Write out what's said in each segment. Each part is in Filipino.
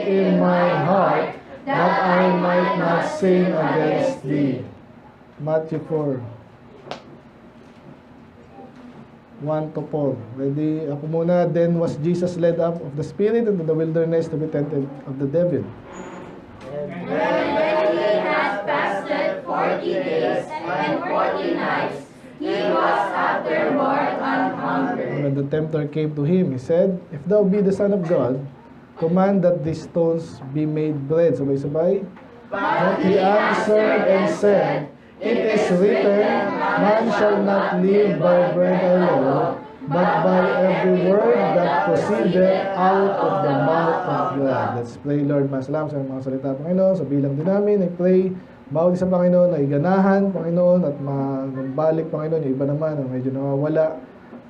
in my heart, that I might not sin against thee. Matthew 4. 1 to 4. Ready? Ako muna. Then was Jesus led up of the Spirit into the wilderness to be tempted of the devil. And when he had fasted 40 days and 40 nights, he was afterward an hunger. And when the tempter came to him, he said, If thou be the Son of God, command that these stones be made bread. Sabay-sabay. But he answered and said, It is written, Man shall not live by bread alone, but by every word that proceedeth out of the mouth of God. Let's pray, Lord. Salamat sa mga salita, Panginoon. Sa bilang din namin, I pray, bawat isa, Panginoon, ay ganahan, Panginoon, at magbalik, Panginoon. Yung iba naman, ang medyo nawawala,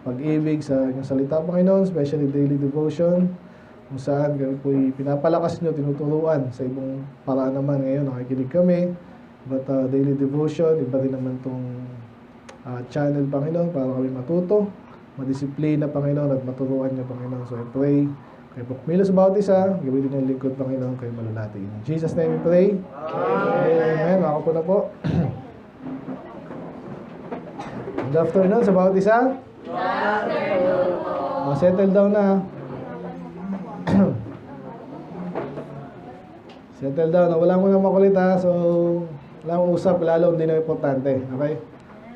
pag-ibig sa inyong salita, Panginoon, especially daily devotion, kung saan kami po'y pinapalakas nyo, tinuturuan sa ibang paraan naman ngayon, nakikinig kami. But daily devotion, iba rin naman itong channel, Panginoon, para kami matuto, madisiplina, Panginoon, at maturuan nyo, Panginoon. So I pray, kayo pagmilo sa bawat isa, gawin din yung lingkod, Panginoon, kayo malulati. In Jesus' name we pray. Amen. Ako po na po. Good afternoon sa bawat isa. Good afternoon po. Settle down na. Settle down. Wala mo nang makulit ha. So, wala mong usap. Lalo hindi na importante. Okay?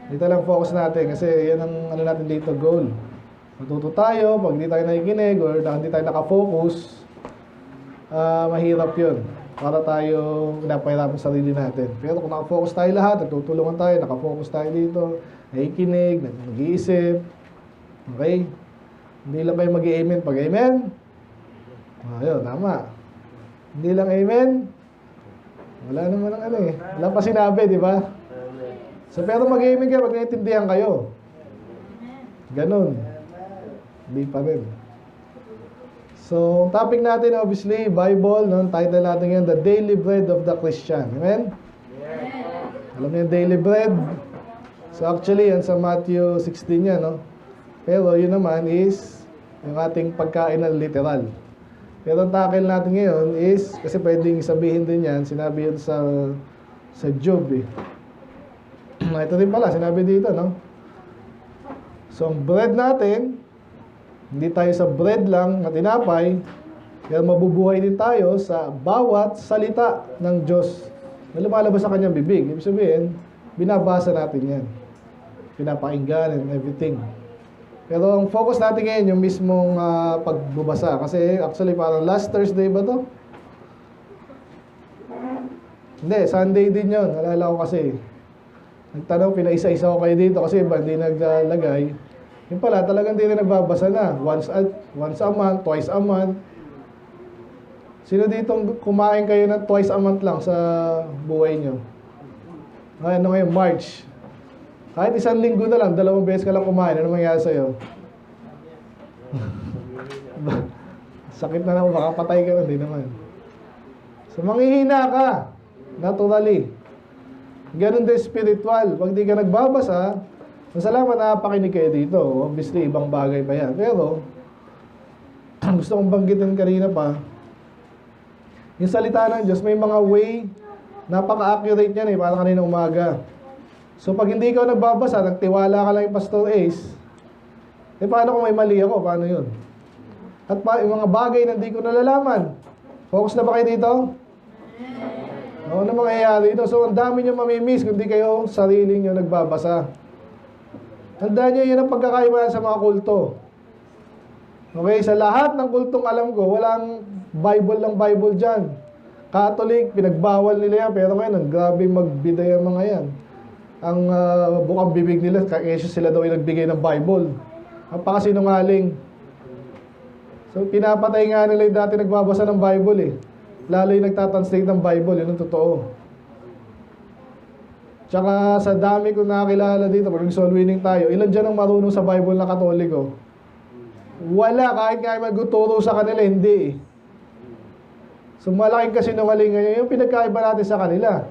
Dito lang focus natin. Kasi yan ang ano natin dito, goal. Matuto tayo. Pag hindi tayo nakikinig or hindi tayo nakafocus, mahirap yun. Para tayo pinapahirapan sa sarili natin. Pero kung nakafocus tayo lahat, nagtutulungan tayo, nakafocus tayo dito, nakikinig, nag-iisip. Okay? Hindi lang kayo mag-i-amen. Pag amen, ayun, tama. Hindi lang amen, wala naman ang ano eh. Wala pa sinabi, di ba? So, pero mag-amen kayo, pag naiintindihan kayo. Ganon. Hindi pa rin. So, topic natin obviously, Bible, no? Title natin yan, The Daily Bread of the Christian. Amen? Alam niyo yung daily bread? So, actually, yan sa Matthew 16 yan, no? Pero, yun naman is yung ating pagkain na literal. Pero ang tackle natin ngayon is, kasi pwedeng sabihin din yan, sinabi yun sa Job eh. Ito din pala, sinabi dito, no? So, ang bread natin, hindi tayo sa bread lang na tinapay, kaya mabubuhay din tayo sa bawat salita ng Diyos na lumalabas sa kanyang bibig. Ibig sabihin, binabasa natin yan. Pinapakinggan and everything. Pero ang focus natin ngayon, yung mismong pagbubasa. Kasi actually parang last Thursday ba to? Hindi, Sunday din yun. Alala ko kasi. Nagtanong, pinaisa-isa ko kayo dito kasi iba hindi naglalagay. Yung pala, talagang hindi na nagbabasa na. Once a month, twice a month. Sino ditong kumain kayo ng twice a month lang sa buhay nyo? Ano ngayon, March. Kahit isang linggo na lang, 2 beses ka lang kumain, ano mangyari sa'yo? Sakit na naman, baka patay ka na, hindi naman. So, manghihina ka, naturally. Ganun din spiritual. Pag di ka nagbabasa, masalamat na pakinig kayo dito. Obviously, ibang bagay pa yan. Pero, gusto kong banggitin kanina pa, yung salita ng Diyos, may mga way, napaka-accurate yan eh, parang kanina umaga. So, pag hindi ka nagbabasa, nagtiwala ka lang yung Pastor Ace, eh, paano kung may mali ako? Paano yun? At yung mga bagay na hindi ko nalalaman. Focus na ba kayo dito? Ano mangyayari dito? So, ang dami nyo mamimiss kung hindi kayo sarili nyo nagbabasa. Tandaan nyo, yun ang pagkakaiba sa mga kulto. Okay, sa lahat ng kultong alam ko, walang Bible dyan. Catholic, pinagbawal nila yan, pero ngayon, ang grabe magbida yung mga yan. Ang bukang bibig nila, kasi sila daw yung nagbigay ng Bible. Ang pakasinungaling. So, pinapatay nga nila yung dati nagbabasa ng Bible eh. Lalo yung nagtatranslate ng Bible, yun ang totoo. Tsaka sa dami ko nakakilala dito, pag nag-soul winning tayo, ilan dyan ang marunong sa Bible na Katoliko? Wala, kahit nga magtuturo sa kanila, hindi eh. So, malaking kasinungaling ngayon, yung pinagkaiba natin sa kanila.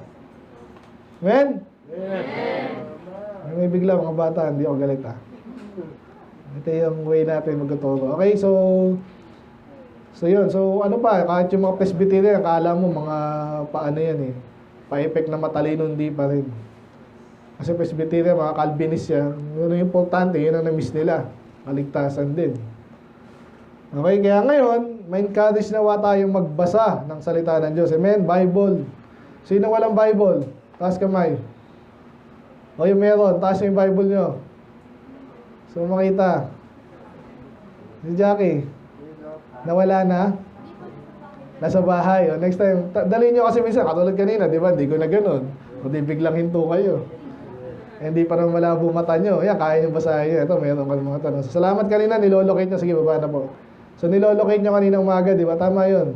Amen? May bigla mga bata, hindi ako galit ha. Ito yung way natin magtuturo. Okay, so So yun, so ano pa, kahit yung mga Presbyterian, akala mo mga paano yan eh, pa-effect na matalino, hindi pa rin. Kasi Presbyterian, mga Calvinist yan, yun ang importante, yun ang na-miss nila, kaligtasan din. Okay, kaya ngayon, may encourage nawa tayong magbasa ng salita ng Diyos. Amen, Bible. Sino walang Bible? Taas kamay. O yung meron, taas yung Bible nyo. So makita. Si Jackie, nawala na? Nasa bahay. O, next time, dalhin nyo kasi minsan, katulad kanina, di ba? Hindi ko na ganun. O di biglang hinto kayo. Hindi pa naman malabo mata nyo. Yan, kaya nyo basahin nyo. Ito, meron ka mga tanong. So, salamat kanina, nilolocate nyo. Sige, baba na po. So, nilolocate nyo kanina umaga, di ba? Tama yun.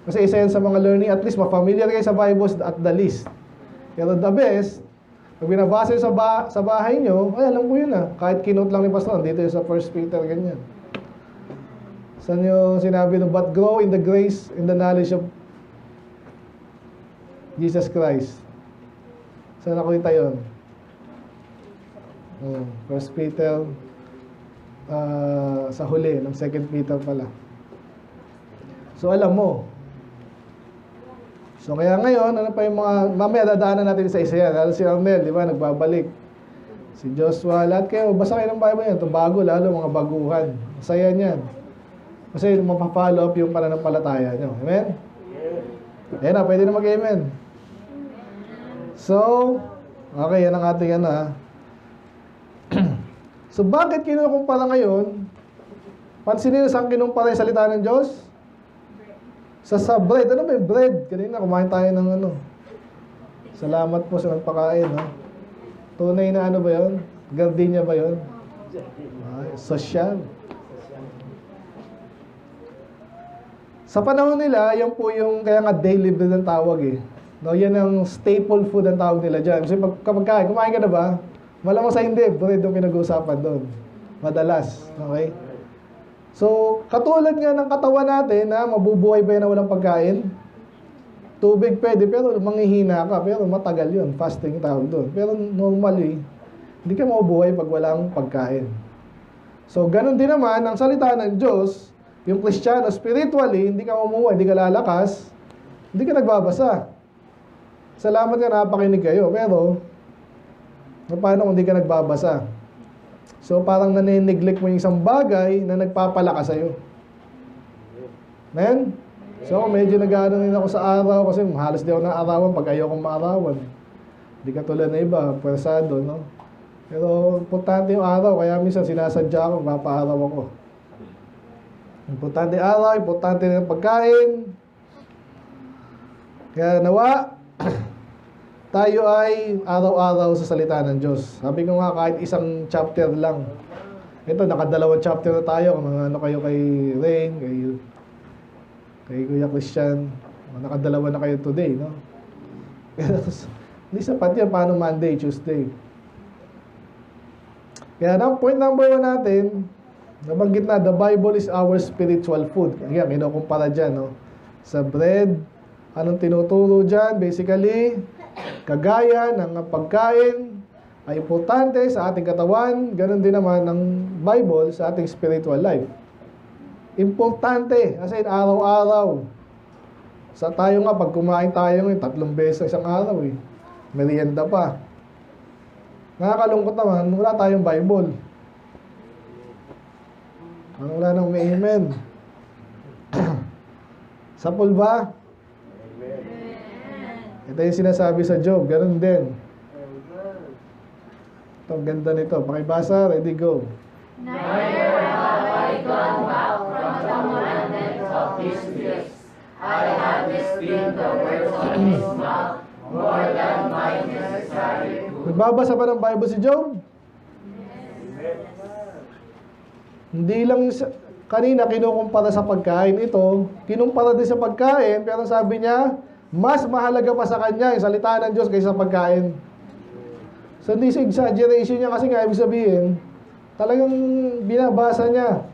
Kasi isa yan sa mga learning, at least, ma-familiar kayo sa Bible at the least. Pero the best, pag binabasa nyo sa bahay nyo, ay, alam ko yun ah. Kahit kinote lang ni Pastor, dito yung sa 1 Peter, ganyan. Saan yung sinabi nung, but grow in the grace, in the knowledge of Jesus Christ. Saan nakita yun? 1 Peter, sa huli, ng 2 Peter pala. So, alam mo. So, kaya ngayon, ano pa yung mga, mamaya dadaanan natin sa isa yan. Lalo si Arnel, di ba, nagbabalik. Si Joshua, lahat kayo, basa kayo ng Bible yan. Ito bago, lalo mga baguhan. Masaya niyan. Kasi mapafollow up yung pananampalataya nyo. Amen? Ayan na, pwede na mag-amen. So, okay, yan ang ating ano ha. So, bakit kinukumpara ngayon? Pansinin saan kinumpara yung salita ng Diyos? Sa bread. Ano ba yung bread? Kanina, kumain tayo ng ano. Salamat po sa nagpakain. Ha? Tunay na ano ba yun? Gardenia ba yun? Social. Sa panahon nila, yan po yung, kaya nga daily bread ang tawag eh. No, yan ang staple food ang tawag nila dyan. Kasi kapag kumain ka na ba, malamang sa hindi, bread yung pinag-uusapan doon. Madalas. Okay? So, katulad nga ng katawan natin na mabubuhay ba yan na walang pagkain? Tubig pwede, pero manghihina ka. Pero matagal yun. Fasting tawag doon. Pero normally, hindi ka mabubuhay pag walang pagkain. So, ganun din naman, ang salita ng Diyos, yung Kristiyano, spiritually, hindi ka mamuhay, hindi ka lalakas, hindi ka nagbabasa. Salamat nga napakinig kayo, pero paano kung hindi ka nagbabasa? So parang nanineglect mo yung isang bagay na nagpapalakas sa'yo. Amen? So medyo nag-ano rin ako sa araw kasi halos di ako na-arawan pag ayaw kong maarawan. Hindi ka tulad na iba, pwersado, no? Pero importante yung araw, kaya minsan sinasadya ako, mapaaraw ako. Importante araw, importante ng pagkain. Kaya nawa, tayo ay araw-araw sa salita ng Diyos. Sabi ko nga, kahit isang chapter lang. Ito, nakadalawang chapter na tayo. Kung ano kayo kay Rain, kay Kuya Christian. Nakadalawa na kayo today, no? Hindi sapat yan. Paano Monday, Tuesday? Kaya point number 1 natin, nabanggit na, the Bible is our spiritual food. Kaya kinukumpara dyan, no? Sa bread, anong tinuturo dyan? Basically, kagaya ng pagkain ay importante sa ating katawan, ganun din naman ng Bible sa ating spiritual life. Importante, kasi araw-araw. Sa tayo nga, pag kumain tayo ng 3 beses sa isang araw, merienda pa. Nakakalungkot naman, wala tayong Bible. Wala nang may amen. Sapul ba? Ito yung sinasabi sa Job, ganun din. Ito, ang ganda nito. Pakibasa, ready, go. Neither have I gone back from the commandments of his lips. I have esteemed the words of his mouth more than my necessary food. Nagbabasa pa ng Bible si Job? Hindi lang yung kanina kinukumpara sa pagkain. Ito, kinumpara din sa pagkain, pero sabi niya, mas mahalaga pa sa kanya yung salita ng Diyos kaysa pagkain. So, hindi sa exaggeration niya kasi nga, ibig sabihin, talagang binabasa niya.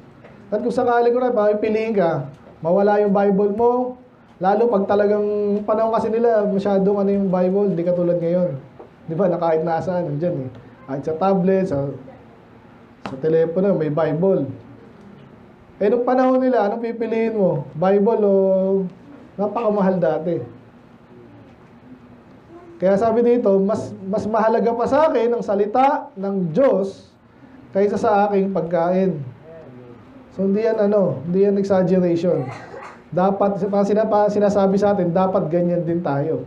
At kung sakali ko na, piliin ka, mawala yung Bible mo, lalo pag talagang panahon kasi nila, masyadong ano yung Bible, hindi katulad ngayon. Di ba, na kahit nasaan, nandiyan eh. Kahit sa tablet, sa telepono, may Bible. Eh, nung panahon nila, anong pipiliin mo? Bible o napakamahal dati? Kaya sabi dito, mas mahalaga pa sa akin ang salita ng Diyos kaysa sa aking pagkain. So, hindi yan exaggeration. Dapat, sinasabi sa atin, dapat ganyan din tayo.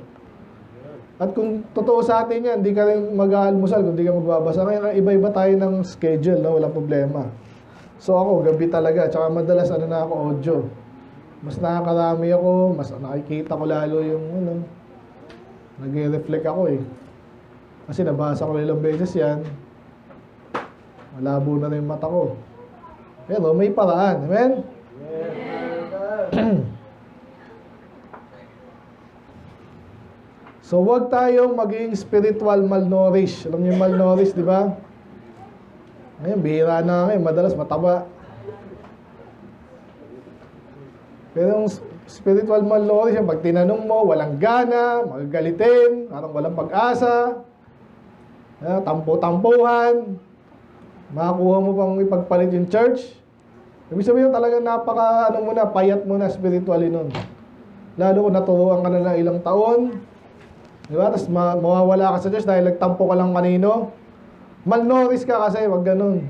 At kung totoo sa atin yan, hindi ka rin mag-aalmusal kung hindi ka magbabasa. Ngayon, iba-iba tayo ng schedule, no? Walang problema. So ako, gabi talaga. Tsaka madalas na ako audio. Mas nakakarami ako, mas nakikita ko lalo yung nag-reflect ako eh. Kasi nabasa ko ilang beses yan. Malabo na yung mata ko. Pero may paraan. Amen? So, wag tayong maging spiritual malnourished. Alam niyo yung malnourished, di ba? Ngayon, bihira na ngayon. Madalas mataba. Pero yung spiritual malnourished, yung pag tinanong mo, walang gana, magagalitin, parang walang pag-asa, tampo-tampuhan, makakuha mo pang ipagpalit yung church. Ibig sabihin talagang payat mo na spiritually nun. Lalo kung naturuan ka na ng ilang taon, di ba? Tapos mawawala ka sa Diyos dahil nagtampo ka lang kanino. Malnourished ka kasi, wag ganun.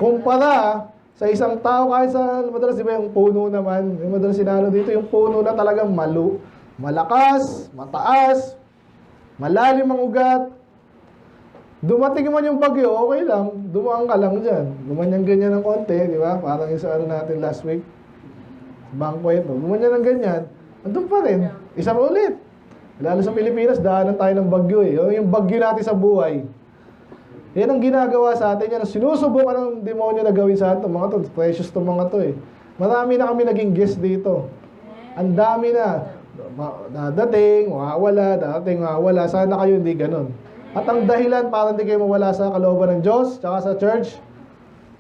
Kumpara sa isang tao, kahit sa, madalas di ba yung puno naman, yung madalas sinalo dito, yung puno na talagang malakas, mataas, malalim ang ugat. Dumating man yung bagyo, okay lang, dumaan ka lang dyan. Gumanyan ganyan ng konti, di ba? Parang yung sa natin last week, banquet, gumanyan ng ganyan, andun pa rin, isa pa ulit. Lalo sa Pilipinas, daanan tayo ng bagyo eh. Yung bagyo natin sa buhay. Yan ang ginagawa sa atin. Yan ang sinusubukan ng demonyo na gawin sa atin. Mga to, precious to mga to eh. Marami na kami naging guest dito. Ang dami na. Dadating, mawawala. Sana kayo hindi ganun. At ang dahilan para hindi kayo mawala sa kalooban ng Diyos, tsaka sa church,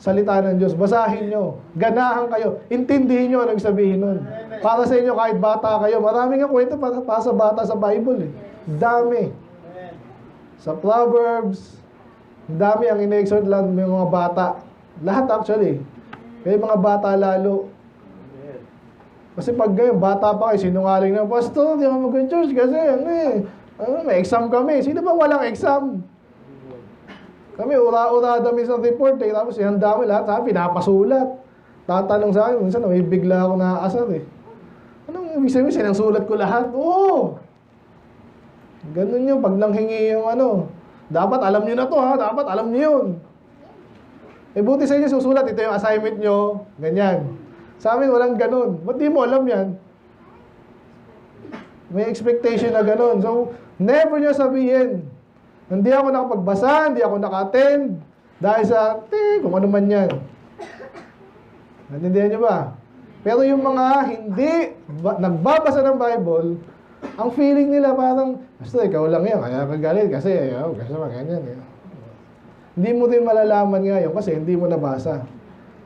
salita ng Diyos. Basahin nyo. Ganahan kayo. Intindihin nyo anong sabihin nun. Para sa inyo, kahit bata kayo, maraming nga kwento para sa bata sa Bible eh. Dami. Sa Proverbs, dami ang ine-exhort lang ng mga bata. Lahat actually. Kaya mga bata lalo. Kasi pag ngayon, bata pa kayo, sinungaling na, Pastor, di ako mag-church kasi may exam kami. Sino ba walang exam? Kami, ura-urada minsan report eh. Tapos ihanda mo lahat, pinapasulat. Tatanong sa akin, minsan may bigla ako naaasar eh. Anong ibig sabihin, sinasulat ko lahat? Oo! Ganun yun, pag nanghingi yung dapat alam nyo na to ha, dapat alam nyo yun. Eh buti sa inyo susulat, ito yung assignment nyo, ganyan. Sa amin walang ganun. Ba't di mo alam yan? May expectation na ganun. So, never nyo sabihin, hindi ako nakapagbasa, hindi ako naka-attend, dahil sa, kung ano man yan. Natindihan nyo ba? Pero yung mga hindi nagbabasa ng Bible, ang feeling nila parang, basta ikaw lang yan, kaya kagalit kasi, kasi ganyan. Hindi mo din malalaman ngayon kasi hindi mo nabasa.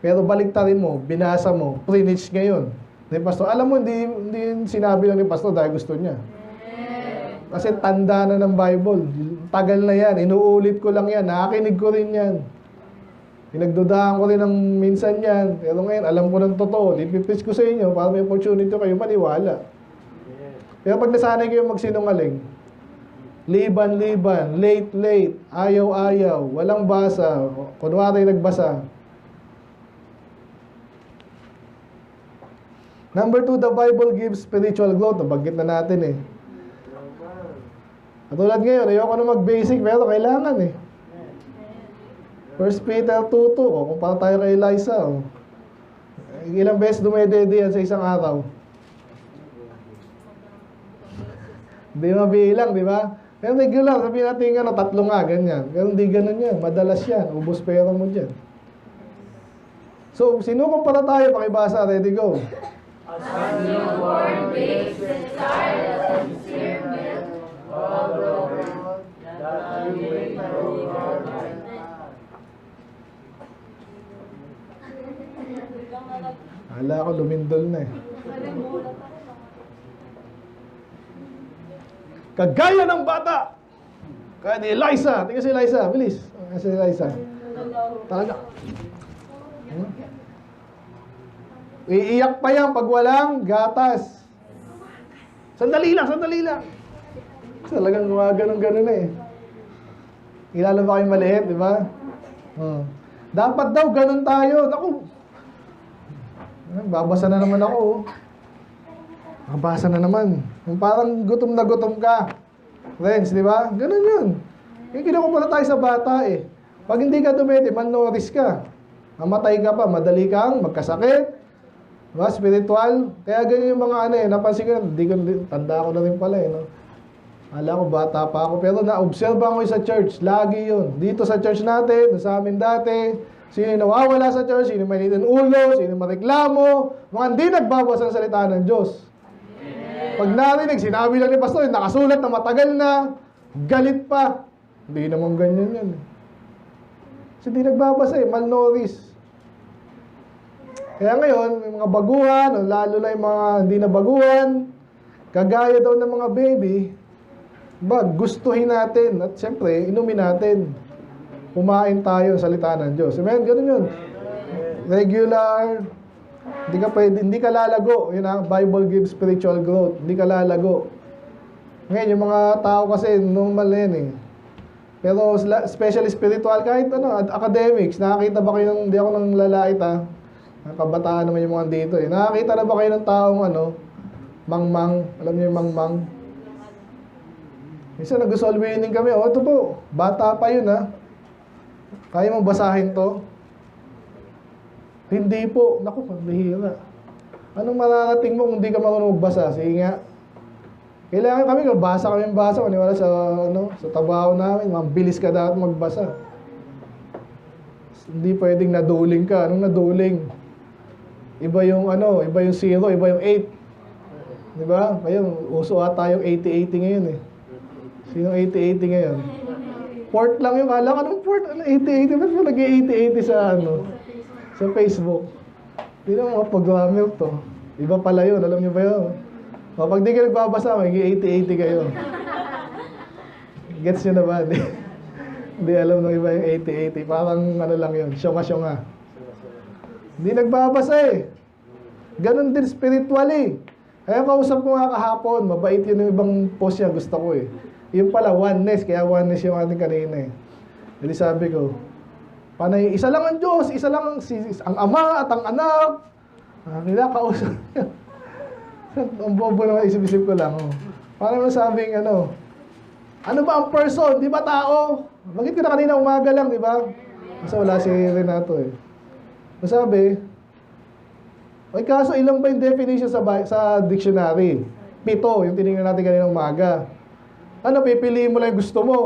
Pero baliktarin mo, binasa mo, preach ngayon. Ni Pastor, alam mo, hindi sinabi lang ni Pastor dahil gusto niya. Kasi tanda na ng Bible. Tagal na yan, inuulit ko lang yan, nakakinig ko rin yan. Pinagdudahan ko rin ng minsan yan. Pero ngayon, alam ko ng totoo. Ipipreach ko sa inyo para may opportunity kayo maniwala. Pero pag nasanay kayo magsinungaling, liban-liban, late-late, ayaw-ayaw, walang basa, kunwari nagbasa. Number 2, the Bible gives spiritual growth. Nabanggit na natin eh. Katulad ngayon, ayoko na mag-basic pero kailangan eh. 1 Peter 2:2, kumpara tayo kay Eliza. Ilang beses dumedede yan sa isang araw. Hindi mabilang, di ba? Pero regular, sabihin natin 3 nga, ganyan. Pero hindi ganun yan, madalas yan. Ubus pera mo dyan. So, sinukumpara tayo, pakibasa, ready, go. As newborn babes desire the sincere milk of the word, that you may grow thereby. Hala ko, lumindol na eh. Kagaya ng bata! Kaya ni Eliza. Tingnan si Eliza. Bilis. Si Eliza. Talaga. Iiyak pa yan pag walang gatas. Sandali lang, sandali lang. Talagang gumaganon-ganon eh. Ilalo ba kayo maliit, di ba? Dapat daw ganun tayo. Naku, babasa na naman ako. Babasa na naman. Yung parang gutom na gutom ka. Friends, di ba? Ganun yun. Yung kinukumpara tayo sa bata eh. Pag hindi ka dumedi, malnourished ka. Mamatay ka pa, madali kang magkasakit. Diba? Spiritual. Kaya ganyan yung mga ano eh. Napansin ko, tanda ko na rin pala eh. No? Ala ko, bata pa ako. Pero na-observe ko sa church. Lagi yun. Dito sa church natin, sa amin dati, sino yung nawawala sa church, sino may ng ulo, sino mareklamo, mga hindi nagbabasa ng salita ng Diyos. Pag narinig, sinabi lang ni pastor, nakasulat na matagal na, galit pa. Hindi naman ganyan yan. Kasi hindi nagbabasa eh, malnourished. Kaya ngayon, may mga baguhan, lalo na yung mga hindi na baguhan, kagaya daw ng mga baby, gustuhin natin at siyempre, inumin natin. Kumain tayo sa salita ng Diyos. Amen? Ganun yun. Regular. Hindi ka pwede, hindi ka lalago. Yun ang Bible gives spiritual growth. Hindi ka lalago. Ngayon, yung mga tao kasi, normal na yan eh. Pero, especially spiritual, kahit ano, academics, nakakita ba kayo ng, hindi ako nang lalait ha, kabataan naman yung mga dito eh. Nakakita na ba kayo ng taong ano, mangmang, alam niyo yung mangmang? Minsan nag-solve winning kami, ito po, bata pa yun ha. Kaya mong basahin to? Hindi po. Naku, pambihira. Anong mararating mo kung hindi ka marunong magbasa? Sige nga. Kailangan kami, basa kami basa, maniwala sa, sa trabaho namin, mabilis ka dapat magbasa. Hindi pwedeng naduling ka. Anong naduling? Iba yung iba yung 0, iba yung 8. Di ba? Ngayon, uso ata yung 80-80 ngayon eh. Sino 80-80 ngayon? Port lang yung kala. Anong port? 80-80? Ba't mo nag-80-80 sa sa Facebook? Hindi na mga programmer to. Iba pala yun. Alam niyo ba yun? O, pag di ka nagbabasa, mag-80-80 kayo. Gets nyo na ba? Hindi alam ng iba yung 80-80. Parang ano lang yun. Syonga-syonga. Hindi nagbabasa eh. Ganon din spiritually. Kaya kausap ko nga kahapon. Mabait yun yung ibang post niya. Gusto ko eh. Yung pala, oneness. Kaya oneness yung ating kanina eh. Jadi sabi ko, panay, isa lang ang Diyos, isa lang ang Ama at ang Anak. Kinakausap niya. Ang bobo naman, isip-isip ko lang. Parang nasabing ano ba ang person? Di ba tao? Bakit ko na kanina umaga lang, di ba? Kasi wala si Renato eh. Masabi, ay kaso ilang ba yung definition sa dictionary? 7, yung tinignan natin kanina umaga. Ano, pipiliin mo lang yung gusto mo.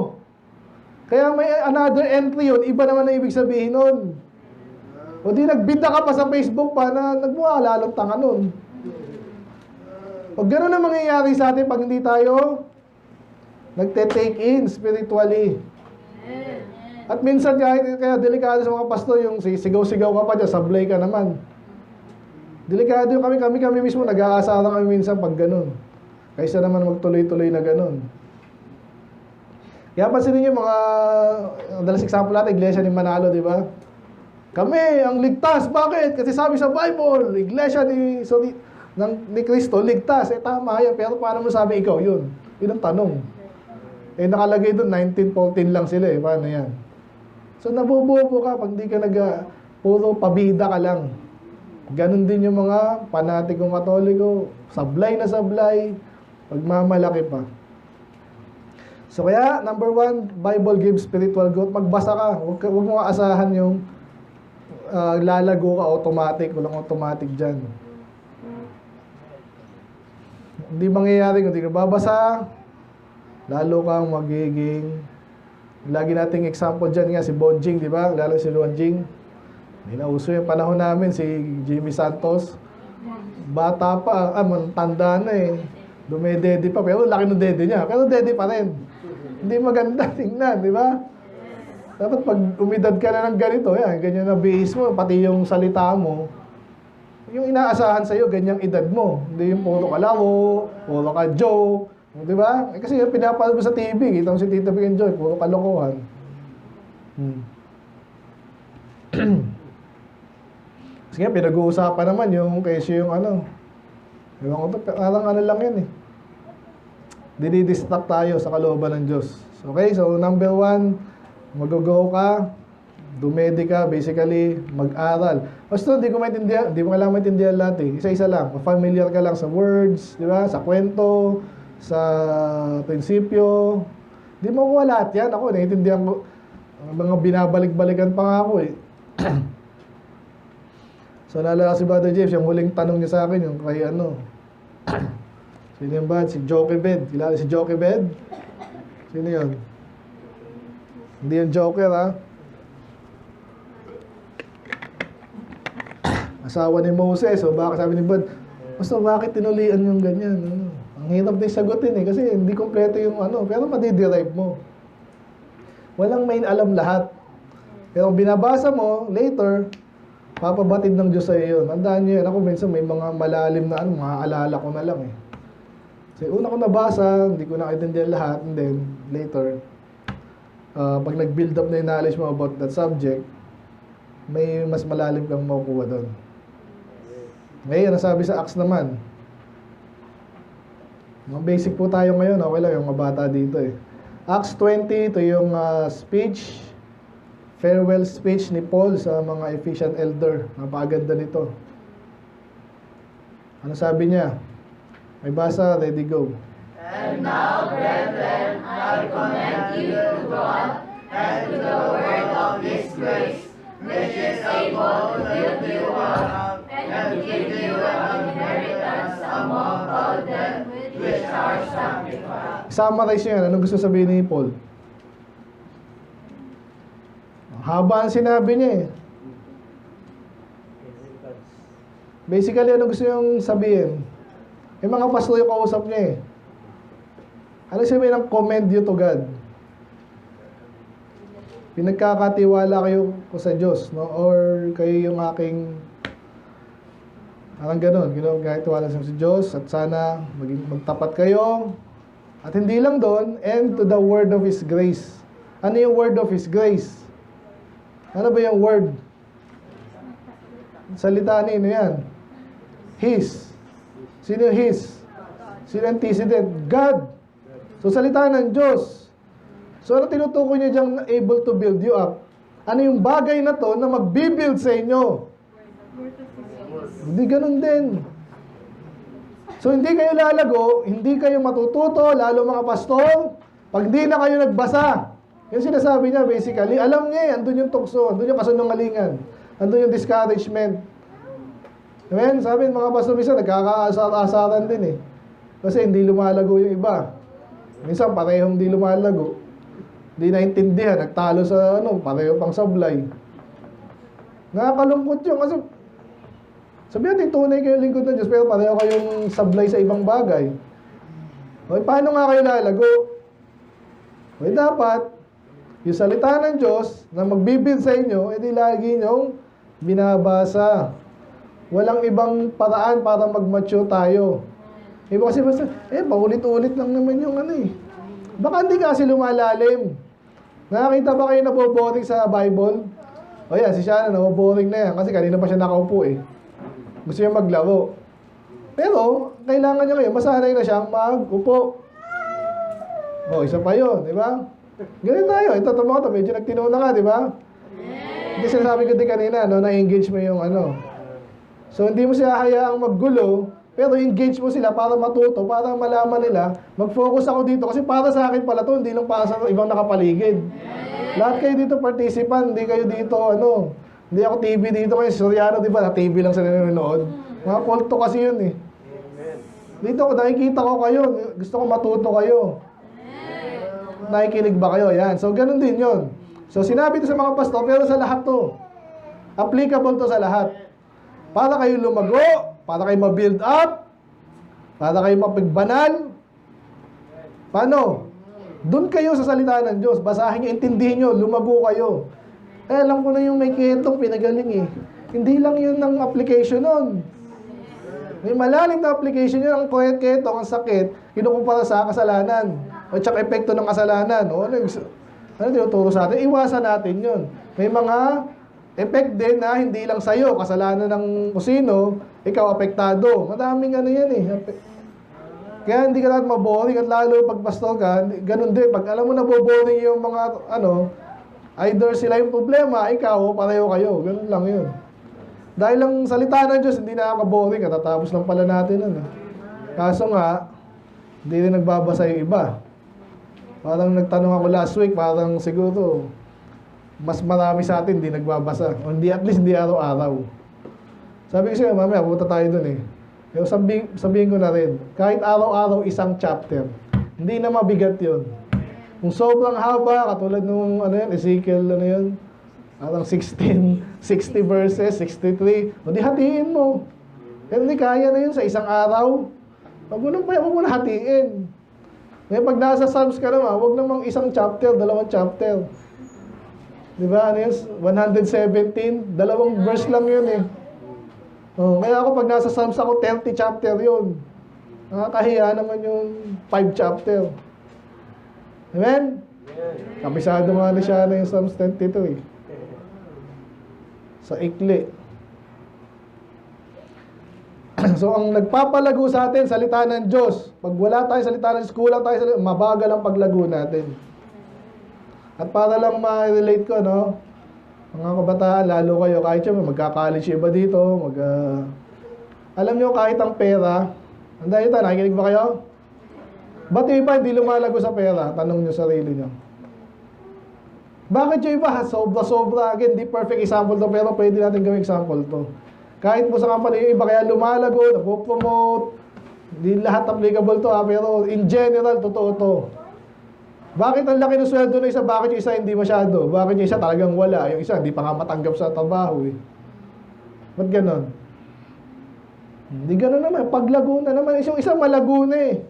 Kaya may another entry yun, iba naman ang ibig sabihin nun. O di nagbida ka pa sa Facebook pa na nagmukha lalong tanga nun. O gano'n ang mangyayari sa atin pag hindi tayo nagte-take in spiritually. At minsan kaya delikado sa mga pastor yung sigaw-sigaw ka pa dyan, sablay ka naman. Delikado yung kami mismo, nag-aasara kami minsan pag gano'n. Kaysa naman magtuloy-tuloy na gano'n. Kaya pansinin nyo mga, dalas example natin, iglesia ni Manalo, di ba? Kami ang ligtas. Bakit? Kasi sabi sa Bible, iglesia ni Cristo, ligtas. Tama yan. Pero paano mo sabi ikaw? Yun ang tanong. Nakalagay doon, 1914 lang sila eh. Paano yan? So, nabububo ka pag di ka puro pabida ka lang. Ganon din yung mga panatikong Katoliko. Sablay na sablay. Pagmamalaki pa. So, kaya, number 1, Bible gives spiritual growth. Magbasa ka. Huwag mo aasahan yung lalago ka automatic. Walang automatic dyan. Hindi mangyayari kung hindi ka babasa, lalo kang magiging, lagi nating example dyan nga, si Bonjing, di ba? Lalo si Bonjing. Hindi na uso yung panahon namin, si Jimmy Santos. Bata pa, tanda na eh. Dumedede pa, pero laki ng dede niya. Pero dede pa rin. Hindi maganda tingnan, di ba? Dapat pag umidad ka na ng ganito, yan, ganyan na bihis mo, pati yung salita mo, yung inaasahan sa'yo, ganyang edad mo. Hindi yung puro ka laro, puro ka joke. Di ba? Kasi yung pinapanood mo sa TV, kita mo si Tito Vic and Joy, puro kalokohan. Sige, pinag-uusapan naman yung kesyo yung ano. Ewan ko to, parang ano lang yan eh. Dinidistract tayo sa kalooban ng Diyos. Okay, so number 1, mag-go ka, dumedi ka, basically, mag-aral. Basta hindi ko maintindihan, hindi mo kailangan maintindihan lahat eh. Isa-isa lang, familiar ka lang sa words, di ba? Sa kwento, sa prinsipyo. Hindi mo kuha lahat yan. Ako, naiintindihan ko. Mga binabalik-balikan pa nga ako eh. So, naalala si Brother James, yung huling tanong niya sa akin, yung kay ano. Sino yung ba? Si Joker-Bed. Kilala si Joker-Bed? Sino yun? Hindi yung Joker, ha? Asawa ni Moses. So, baka sabi ni Bud, basta bakit tinulian yung ganyan? Ano? Ang hirap din sagutin eh, kasi hindi kompleto yung ano, pero madiderive mo. Walang main alam lahat. Pero kung binabasa mo, later, papabatid ng Diyos sa'yo yun. Tandaan nyo yan. Ako minsan may mga malalim na ano, maaalala ko na lang eh. Kasi una ko nabasa, hindi ko nakaintindihan lahat, and then later, pag nag-build up na yung knowledge mo about that subject, may mas malalim kang makukuha doon. Ngayon, nasabi sa Acts naman, mga basic po tayo ngayon, okay lang yung mga bata dito eh. Acts 20, ito yung speech, farewell speech ni Paul sa mga Ephesian elder. Napakaganda nito. Ano sabi niya? May basa, ready, go. And now, brethren, I commend you to God and to the word of His grace, which is able to build you up and to give you an inheritance among all them which are sanctified. Summarize niya yan. Anong gusto sabihin ni Paul? Haba ang sinabi niya eh. Basically, ano gusto niyang sabihin? Yung mga pastor yung kausap niya eh. Ano sabihin ng commend you to God? Pinagkakatiwala kayo ko sa Diyos, no? Or kayo yung aking parang ganun, ginagatiwala sa Diyos at sana magtapat kayo. At hindi lang doon, and to the word of His grace. Ano yung word of His grace? Ano ba yung word? Salita nino yan. His. Sino yung His? Sino antecedent? God. So salita ng Diyos. So ano tinutukoy niya diyang able to build you up? Ano yung bagay na to na magbibuild sa inyo? Hindi ganun din. So hindi kayo lalago, hindi kayo matututo, lalo mga pastor, pag di na kayo nagbasa. Yung sinasabi niya basically, alam niya eh, andun yung tukso, andun yung kasunungalingan, andun yung discouragement. Amen? Sabi mga pastor, minsan nagkakaasar-asaran din eh. Kasi hindi lumalago yung iba. Minsan parehong hindi lumalago. Hindi naintindihan, nagtalo sa ano, pareho pang sablay. Nakakalungkot yun kasi sabi natin tunay kayo lingkod ng Diyos pero pareho kayong sablay sa ibang bagay. Okay, paano nga kayo lalago? Okay, dapat yung salita ng Diyos na magbibuild sa inyo, edi lagi nyong binabasa. Walang ibang paraan para mag-mature tayo. Iba kasi basta, paulit-ulit lang naman yung ano eh. Baka hindi kasi lumalalim. Nakakita ba kayo naboboring sa Bible? O yan, si Shannon, naboboring na yan kasi kanina pa siya nakaupo eh. Gusto niya maglaro. Pero, kailangan niya ngayon, masanay na siyang mag-upo. O, isa pa yun, di ba? Ganun tayo. Ito, tumawa ito. Medyo nagtinuna ka, di ba? Hindi sinasabi ko din kanina, no, na-engage mo yung ano. So, hindi mo siya hayaang maggulo, pero engage mo sila para matuto, para malaman nila, mag-focus ako dito. Kasi para sa akin pala to, hindi lang para sa ibang nakapaligid. Lahat kayo dito participant, hindi kayo dito, ano, hindi ako TV dito kayo, Soriano, di ba? Na TV lang sa nanonood. Mga kulto kasi yun eh. Dito ko, nakikita ko kayo, gusto ko matuto kayo. Nakikinig ba kayo? Yan. So, ganun din yun. So, sinabi ito sa mga pastor, pero sa lahat to. Applicable to sa lahat. Para kayo lumago, para kayo ma-build up, para kayo mapagbanal. Paano? Doon kayo sa salita ng Diyos. Basahin nyo, intindihin nyo, lumago kayo. Alam ko na yung may ketong pinagaling eh. Hindi lang yun ang application nun. May malalim na application yun. Ang ketong, ang sakit, kinukumpara sa kasalanan. O tsaka epekto ng kasalanan. O, ano tinuturo sa atin? Iwasan natin yun. May mga effect din na hindi lang sa'yo, kasalanan ng kusino, ikaw apektado. Madaming ano yan eh. Kaya hindi ka natin maboring at lalo pag pastor ka, ganun din. Pag alam mo na boboring yung mga ano, either sila yung problema, ikaw, pareho kayo. Ganun lang yun. Dahil lang salita ng Diyos, hindi nakaka-boring. Katatapos lang pala natin. Ano. Kaso nga, hindi rin nagbabasa yung iba. Parang nagtanong ako last week, parang siguro, mas marami sa atin hindi nagbabasa. O hindi, at least hindi araw-araw. Sabi ko siya, mamaya, pupunta tayo dun eh. Pero sabihin ko na rin, kahit araw-araw isang chapter, hindi na mabigat yun. Kung sobrang haba, katulad nung ano yan, Ezekiel, ano yun, parang 60 verses, 63, o di hatiin mo. Pero hindi kaya na yun sa isang araw. Huwag mo na hatiin. Ngayon pag nasa Psalms ka naman, huwag namang isang chapter, dalawang chapter. Di ba? Ano yun? 117, dalawang verse lang yun eh. Oh, kaya ako pag nasa Psalms ako, 30 chapter yun. Nakakahiya naman yung 5 chapter. Amen? Kabisado nga na siya na yung Psalms 22 eh. Sa ikli. So, ang nagpapalago sa atin, salita ng Diyos. Pag wala tayong salita ng Diyos, kulang tayo salita, mabagal ang paglago natin. At para lang ma-relate ko, no? Mga kabataan, lalo kayo, kahit siya, magka-college iba dito, alam nyo, kahit ang pera, handa ito, nakikinig ba kayo? Ba't yung iba hindi lumalago sa pera? Tanong nyo sarili nyo. Bakit yung iba? Sobra-sobra. Again, di perfect example to, pero pwede natin gawing example to. Kahit po sa company, yung iba kaya lumalago, napopromote, hindi lahat applicable to ha, pero in general, totoo to. Bakit ang laki ng sweldo ng isa, bakit yung isa hindi masyado? Bakit yung isa talagang wala? Yung isa hindi pa nga matanggap sa trabaho eh. Ba't ganon? Hindi ganon naman. Paglago na naman. Yung isa malago na eh.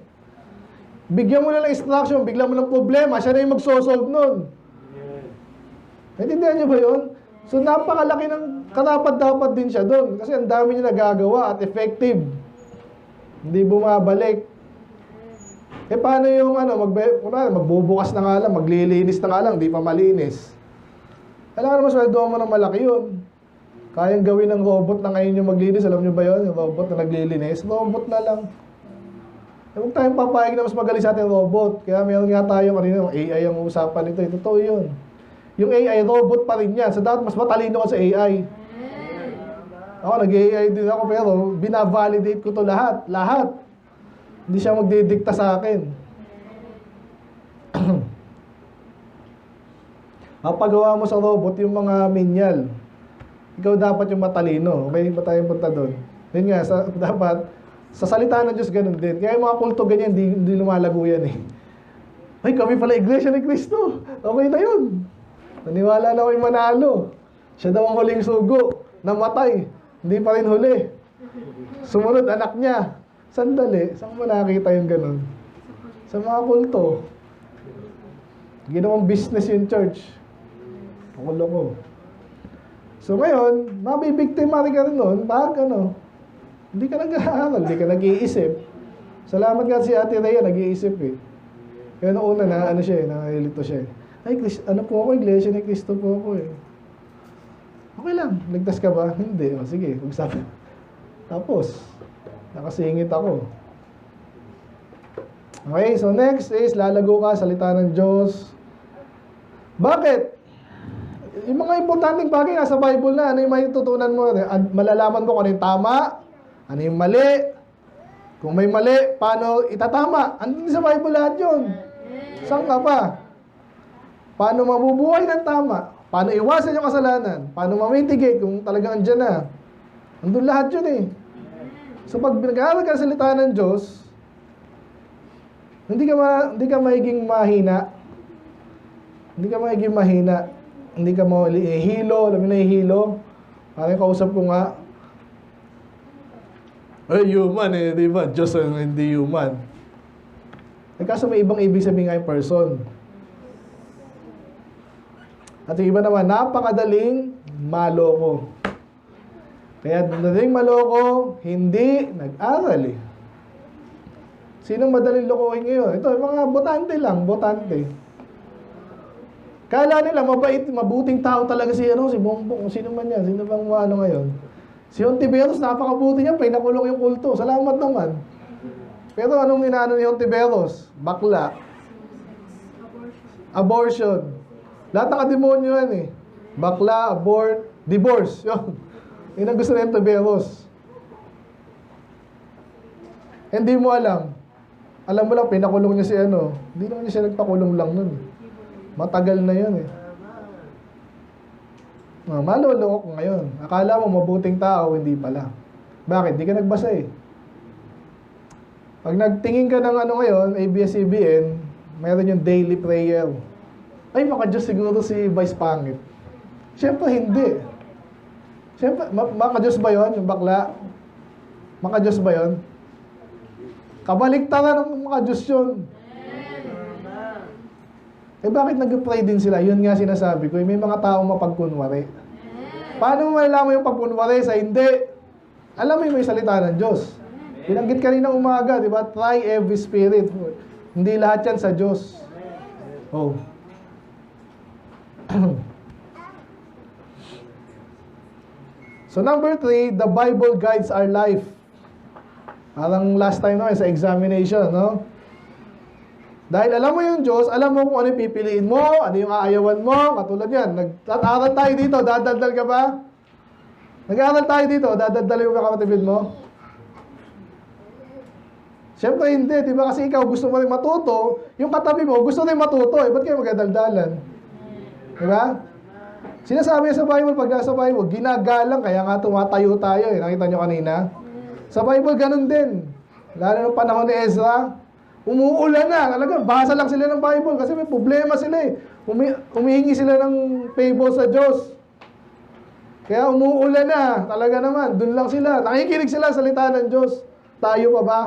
Bigyan mo na ng instruction, bigyan mo ng problema, siya na yung magsosolve nun. Naintindihan niyo ba yun? So napakalaki ng karapat-dapat din siya doon. Kasi ang dami niya nagagawa at effective. Hindi bumabalik. Eh paano yung ano, magbubukas na nga lang, maglilinis na nga lang, di pa malinis. Kailangan naman sweldohan mo ng malaki yun. Kayang gawin ng robot na ngayon yung maglinis. Alam niyo ba yun? Yung robot na naglilinis. Robot na lang. Eh, huwag tayong papayag na mas magaling sa ating robot. Kaya meron nga tayo kanina, AI ang usapan nito. Totoo yun. Yung AI, robot pa rin yan. So dapat mas matalino ka sa AI. Ako, nag-AI din ako, pero binavalidate ko to lahat. Lahat. Hindi siya magdidikta sa akin. Ang paggawa mo sa robot, yung mga menial, ikaw dapat yung matalino. Okay? Ba tayong punta doon? Yun nga, dapat, sa salita ng Diyos, ganun din. Kaya yung mga kulto ganyan, hindi lumalago yan eh. Ay, kami pala Iglesia ni Cristo. Okay na yun. Naniwala na ako'y manalo. Siya daw ang huling sugo. Namatay. Hindi pa rin huli. Sumunod, anak niya. Sandali. Saan mo nakita yung ganun? Sa mga kulto. Ginawang business yung church. Pakulo ko. So ngayon, mabibiktima rin ka rin nun. Pag ano, hindi ka nag-aaral, hindi ka nag-iisip. Salamat nga si Ate Rhea, nag-iisip eh. Kaya noong una na, ano siya eh, nakalilito siya eh. Ay, ano po ako, Iglesia ni Cristo po ako eh. Okay lang, ligtas ka ba? Hindi. O, sige, magsabi. Tapos, nakasingit ako. Okay, so next is, lalago ka, salita ng Diyos. Bakit? Yung mga importanteng bagay nasa Bible na, ano yung may tutunan mo? Malalaman mo kung ano yung tama, ano yung mali. Kung may mali, paano itatama? Ano sa Bible lahat yun? Saan ka pa? Paano mabubuhay ng tama? Paano iwasan yung kasalanan? Paano ma-mitigate kung talagang andyan na? Andun lahat yun eh. So pag pinag-aaral ka sa salita ng Diyos, hindi ka magiging mahina. Hindi ka magiging mahina. Hindi ka mahihilo. Alam mo na hihilo? Parang kausap ko nga, ay, human eh, di ba? Diyos ang hindi human. Kaso may ibang ibig sabihin nga yung person. At yung iba naman, napakadaling maloko. Kaya madaling maloko, hindi nag-aral eh. Sinong madaling lokohin ngayon? Ito, mga botante lang, botante. Kala nila mabait, mabuting tao talaga si si Bongbong, sino man yan, sino bang ngayon. Si Hontiveros, napakabuti niya, pinakulong yung kulto. Salamat naman. Pero anong inaano ni Hontiveros? Bakla. Abortion. Lahat ng demonyo yan eh. Bakla, divorce. Yun ang gusto ni Hontiveros. Hindi mo alam. Alam mo lang, pinakulong niya si Hindi naman niya siya nagpakulong lang nun. Matagal na yun eh. Maluloko ko ngayon. Akala mo mabuting tao, hindi pala. Bakit? Di ka nagbasa eh. Pag nagtingin ka ng ngayon, ABS-CBN, mayroon yung daily prayer. Ay, maka-Diyos siguro si Vice Pangit. Siyempre, hindi. Siyempre, maka-Diyos ba yun, yung bakla? Maka-Diyos ba yun? Kabaliktaran ng maka-Diyos yun. Bakit nag-pray din sila? Yun nga sinasabi ko, may mga taong mapagkunwari. Paano mo malalaman yung pagkunwari sa hindi? Alam mo yung salita ng Diyos. Binanggit kanina umaga, di ba? Try every spirit. Hindi lahat yan sa Diyos. Oh. So number 3, the Bible guides our life. Parang last time naman sa examination, no? Dahil alam mo yung Diyos, alam mo kung ano yung pipiliin mo, ano yung aayawan mo, katulad yan. Nag-aaral tayo dito, dadaldal ka ba? Nag-aaral tayo dito, dadaldal yung kakatibid mo? Siyempre hindi, di ba? Kasi ikaw gusto mo rin matuto, yung katabi mo gusto rin matuto, ba't kayo magdadaldalan? Di ba? Sinasabi sa Bible, pag nasa Bible, ginagalang, kaya nga tumatayo tayo, nakita nyo kanina. Sa Bible, ganun din. Lalo ng panahon ni Ezra, umuulan na. Talaga, basa lang sila ng Bible kasi may problema sila eh. Humihingi sila ng favor sa Diyos. Kaya umuulan na. Talaga naman, dun lang sila. Nakikinig sila sa salita ng Diyos. Tayo pa ba?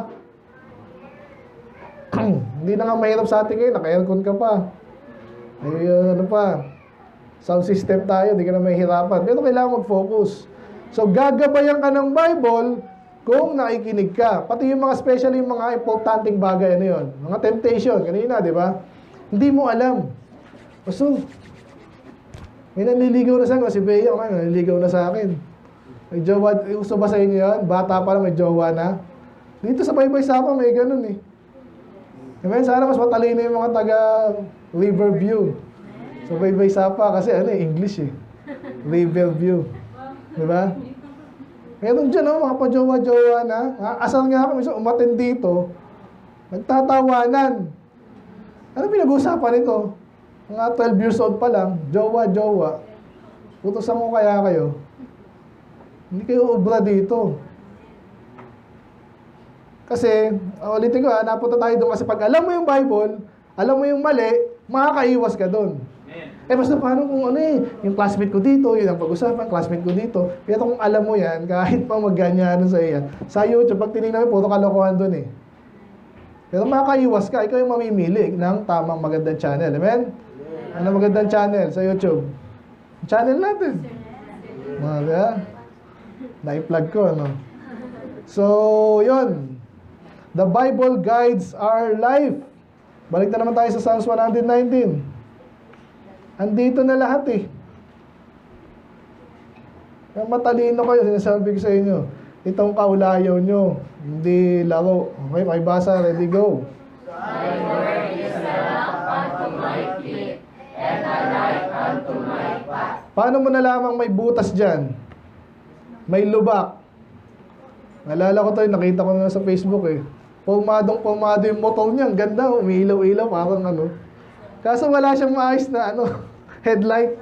Hindi na nga mahirap sa atin ngayon. Naka-aircon ka pa. Ay, sound system tayo. Hindi ka na mahihirapan. Pero kailangan mag-focus. So, gagabayan ka ng Bible kung nakikinig ka. Pati yung mga especially yung mga importanteng bagay, yun? Mga temptation, kanina, di ba? Hindi mo alam. So, may nanliligaw na sa akin. Si Bea, nanliligaw na sa akin. May jowa, gusto ba sa inyo yan? Bata pa lang, may jowa na. Dito sa Baybay Sapa, may ganun eh. Diba? Sana mas matalino yung mga taga Riverview. Sa Baybay Sapa, kasi English eh. Riverview. Diba? Meron dyan, mga pa-jowa-jowa na. Asal nga ako, minsan umaten dito, nagtatawanan. Ano pinag-uusapan ito? Mga 12 years old pa lang, jowa-jowa. Utusan ko kaya kayo. Hindi kayo ubra dito. Kasi, ulitin ko napunta tayo doon kasi pag alam mo yung Bible, alam mo yung mali, makakaiwas ka doon. Basta paano kung yung classmate ko dito, yun ang pag-usapan, classmate ko dito. Pero kung alam mo yan, kahit pa magganyan sa iyan, sa YouTube, pag tinignan mo, puro kalokohan doon eh. Pero makakaiwas ka, ikaw yung mamimili ng tamang magandang channel. Amen? Ano magandang channel sa YouTube? Channel natin. Na-plug ko, So, yun. The Bible guides our life. Balik na naman tayo sa Psalms 119. Andito na lahat eh. Kaya matalino kayo, sinasabi ko sa inyo. Itong kaulayaw nyo, hindi laro. Okay, makibasa, ready, go. Thy word is a lamp unto my feet, and a light unto my path. Paano mo nalamang may butas dyan? May lubak. Nalala ko to, nakita ko na sa Facebook eh. Pumado yung motor niya. Ang ganda, umiilaw-ilaw, parang Kaso wala siyang maayos na headlight.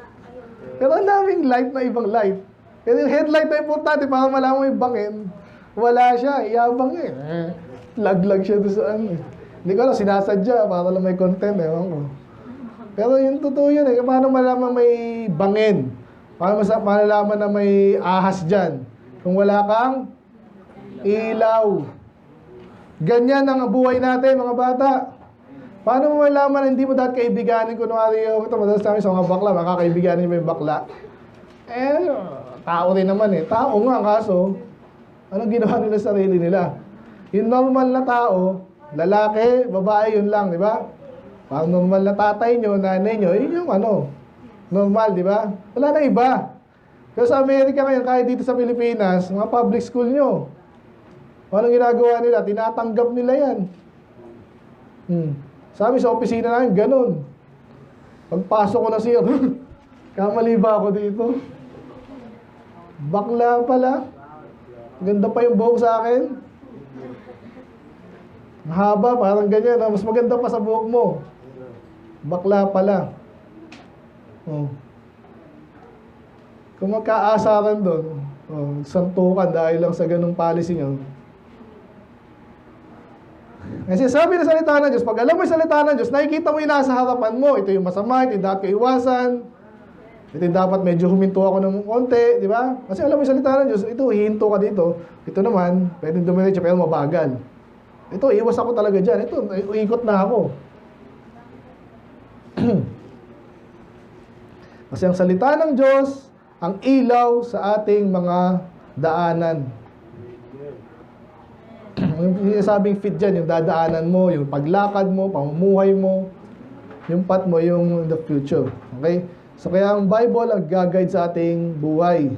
Pero ang daming light na ibang light. Pero yung headlight na importante, para malaman mo yung bangin, wala siya, iyabang eh. Laglag siya doon sa Hindi ko alam, sinasadya, para lang may content, ewan ko. Pero yung totoo yun eh, paano malaman may bangin? Paano malalaman na may ahas dyan? Kung wala kang ilaw. Ganyan ang buhay natin, mga bata. Paano mo malaman hindi mo dapat kaibiganin? Kunwari, ito madalas namin sa mga bakla, makakaibiganin mo yung bakla. Tao rin naman eh. Tao nga, kaso, anong ginawa nila sa sarili nila? Yung normal na tao, lalaki, babae, yun lang, di ba? Parang normal na tatay nyo, nanay nyo, yun yung ano, normal, di ba? Wala na iba. Pero sa Amerika ngayon, kahit dito sa Pilipinas, mga public school nyo, anong ginagawa nila? Tinatanggap nila yan. Sa amin, sa opisina namin, ganun. Pagpasok ko na siya, kamali ba ako dito? Bakla pala. Ganda pa yung buhok sa akin. Mahaba, parang ganyan. Mas maganda pa sa buhok mo. Bakla pala. Oh. Kung magkaasaran doon, santukan dahil lang sa ganung policy nyo. Kasi sabi na salita ng Diyos, pag alam mo yung salita ng Diyos, nakikita mo yung nasa harapan mo. Ito yung masama, ito yung dapat kaiwasan. Ito yung dapat medyo huminto ako ng konti, di ba? Kasi alam mo yung salita ng Diyos, ito, hihinto ka dito. Ito naman, pwedeng dumiretso pero mabagal. Ito, iwas ako talaga dyan. Ito, ikot na ako. Kasi ang salita ng Diyos, ang ilaw sa ating mga daanan. Yung sabing fit dyan, yung dadaanan mo, yung paglakad mo, pamumuhay mo, yung path mo, yung the future. Okay? So kaya ang Bible ang gag-guide sa ating buhay.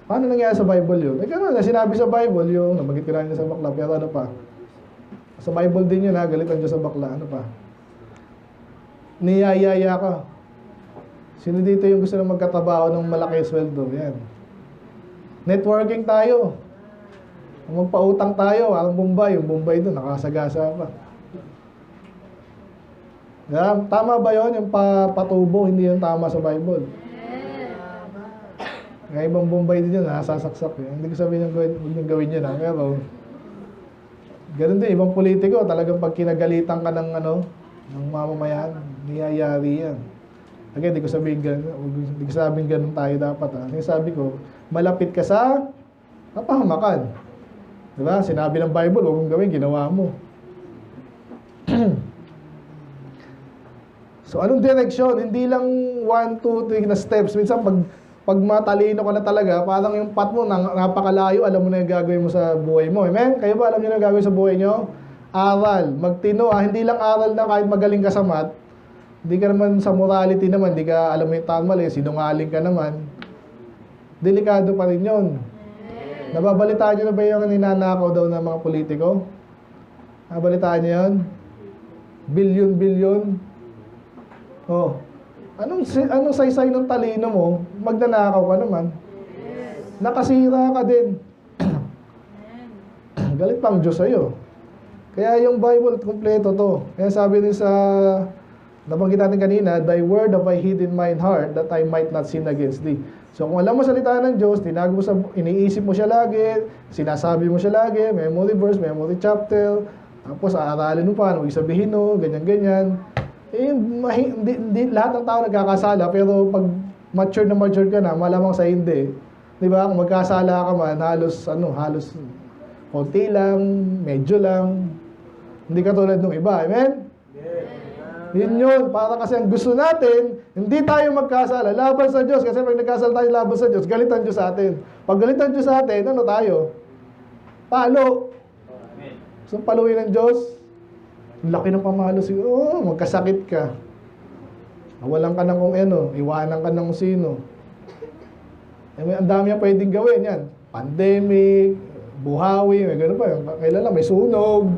Paano nangyari sa Bible yun? Kaya sinabi sa Bible yung, nabanggit ko na sa bakla, pero ano pa? Sa Bible din yun ha, galitan Diyos sa bakla, ano pa? Niyayaya ka. Sino dito yung gusto na magkatabaho ng malaki sweldo? Yan. Networking tayo. Magpautang tayo, ang Bombay, yung Bombay doon, nakasagasa pa. Yeah, tama ba yun? Yung patubo, hindi yung tama sa Bible. Kaya ibang Bombay din yun, nasasaksak yun. Hindi ko sabihin yung gawin yun, ha? Pero, ganun din, ibang politiko, talagang pag kinagalitan ka ng, ng mamamayan, niyayari yan. Again, hindi ko sabihin ganun tayo dapat, ha? Kasi sabi ko, malapit ka sa kapahamakan. Diba? Sinabi ng Bible, huwag mong gawin, ginawa mo. So, anong direksyon? Hindi lang 1, 2, 3 na steps. Minsan, pag matalino ka na talaga, parang yung path mo, napakalayo, alam mo na yung gagawin mo sa buhay mo. Amen? Kayo ba, alam niyo na yung gagawin sa buhay nyo? Aral. Magtino, ha? Hindi lang aral na kahit magaling ka sa math. Hindi ka naman sa morality naman, hindi ka alam mo yung tama, sinungaling ka naman. Delikado pa rin yun. Nababalitaan nyo na ba yung ninanakaw daw ng mga politiko? Nababalitaan nyo yun? Bilyon-bilyon. Oh. Anong saysay ng talino mo? Magnanakaw ka naman. Nakasira ka din. Galit pang Diyos sa'yo. Kaya yung Bible, kompleto to. Kaya sabi rin sa, nabanggit natin kanina, Thy word have I hid in mine heart, that I might not sin against thee. So kung alam mo salita ng Diyos, tinago mo iniisip mo siya lagi, sinasabi mo siya lagi, memory verse, memory chapter, tapos aaralin mo pa, ano sabihin mo, ganyan-ganyan. Lahat ng tao nagkakasala, pero pag mature ka na, malamang sa hindi. Di ba? Kung magkasala ka man, halos konti lang, medyo lang. Hindi katulad ng iba. Amen? Yun, para kasi ang gusto natin, hindi tayo magkasala, laban sa Diyos. Kasi pag nagkasala tayo laban sa Diyos, galitan Diyos sa atin. Pag galitan Diyos sa atin, ano tayo? Palo. So, paluin ng Diyos, laki ng pamalo siguro, magkasakit ka. Nawalan ka ng kung iwanan ka ng sino. Ang dami yung pwedeng gawin yan. Pandemic, buhawi, may gano'n pa. Kailan lang, may sunog.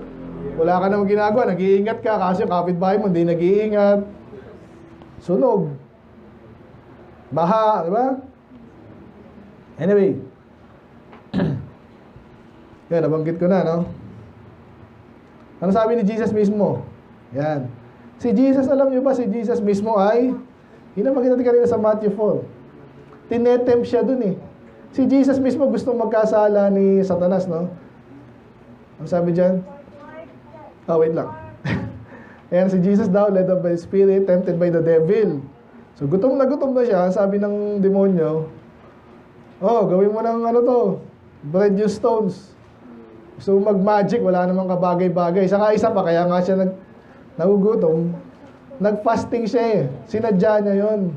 Wala ka namang ginagawa, nag-iingat ka kasi yung kapitbahay mo hindi nag-iingat. Sunog. Baha, di ba? Anyway. Yan, nabanggit ko na, no? Ano sabi ni Jesus mismo? Yan. Si Jesus, alam nyo ba, si Jesus mismo ay, yun ang makita natin kanina sa Matthew 4. Tinetempt siya dun eh. Si Jesus mismo gustong magkasala ni Satanas, no? Ano sabi dyan? Wait lang. Ayan, si Jesus daw, led up by the Spirit, tempted by the devil. So, gutom na siya. Sabi ng demonyo, gawin mo ng bread yung stones. So, mag-magic, wala namang kabagay-bagay. Saka isa pa, kaya nga siya nagugutom. Nag-fasting siya eh. Sinadya niya yun.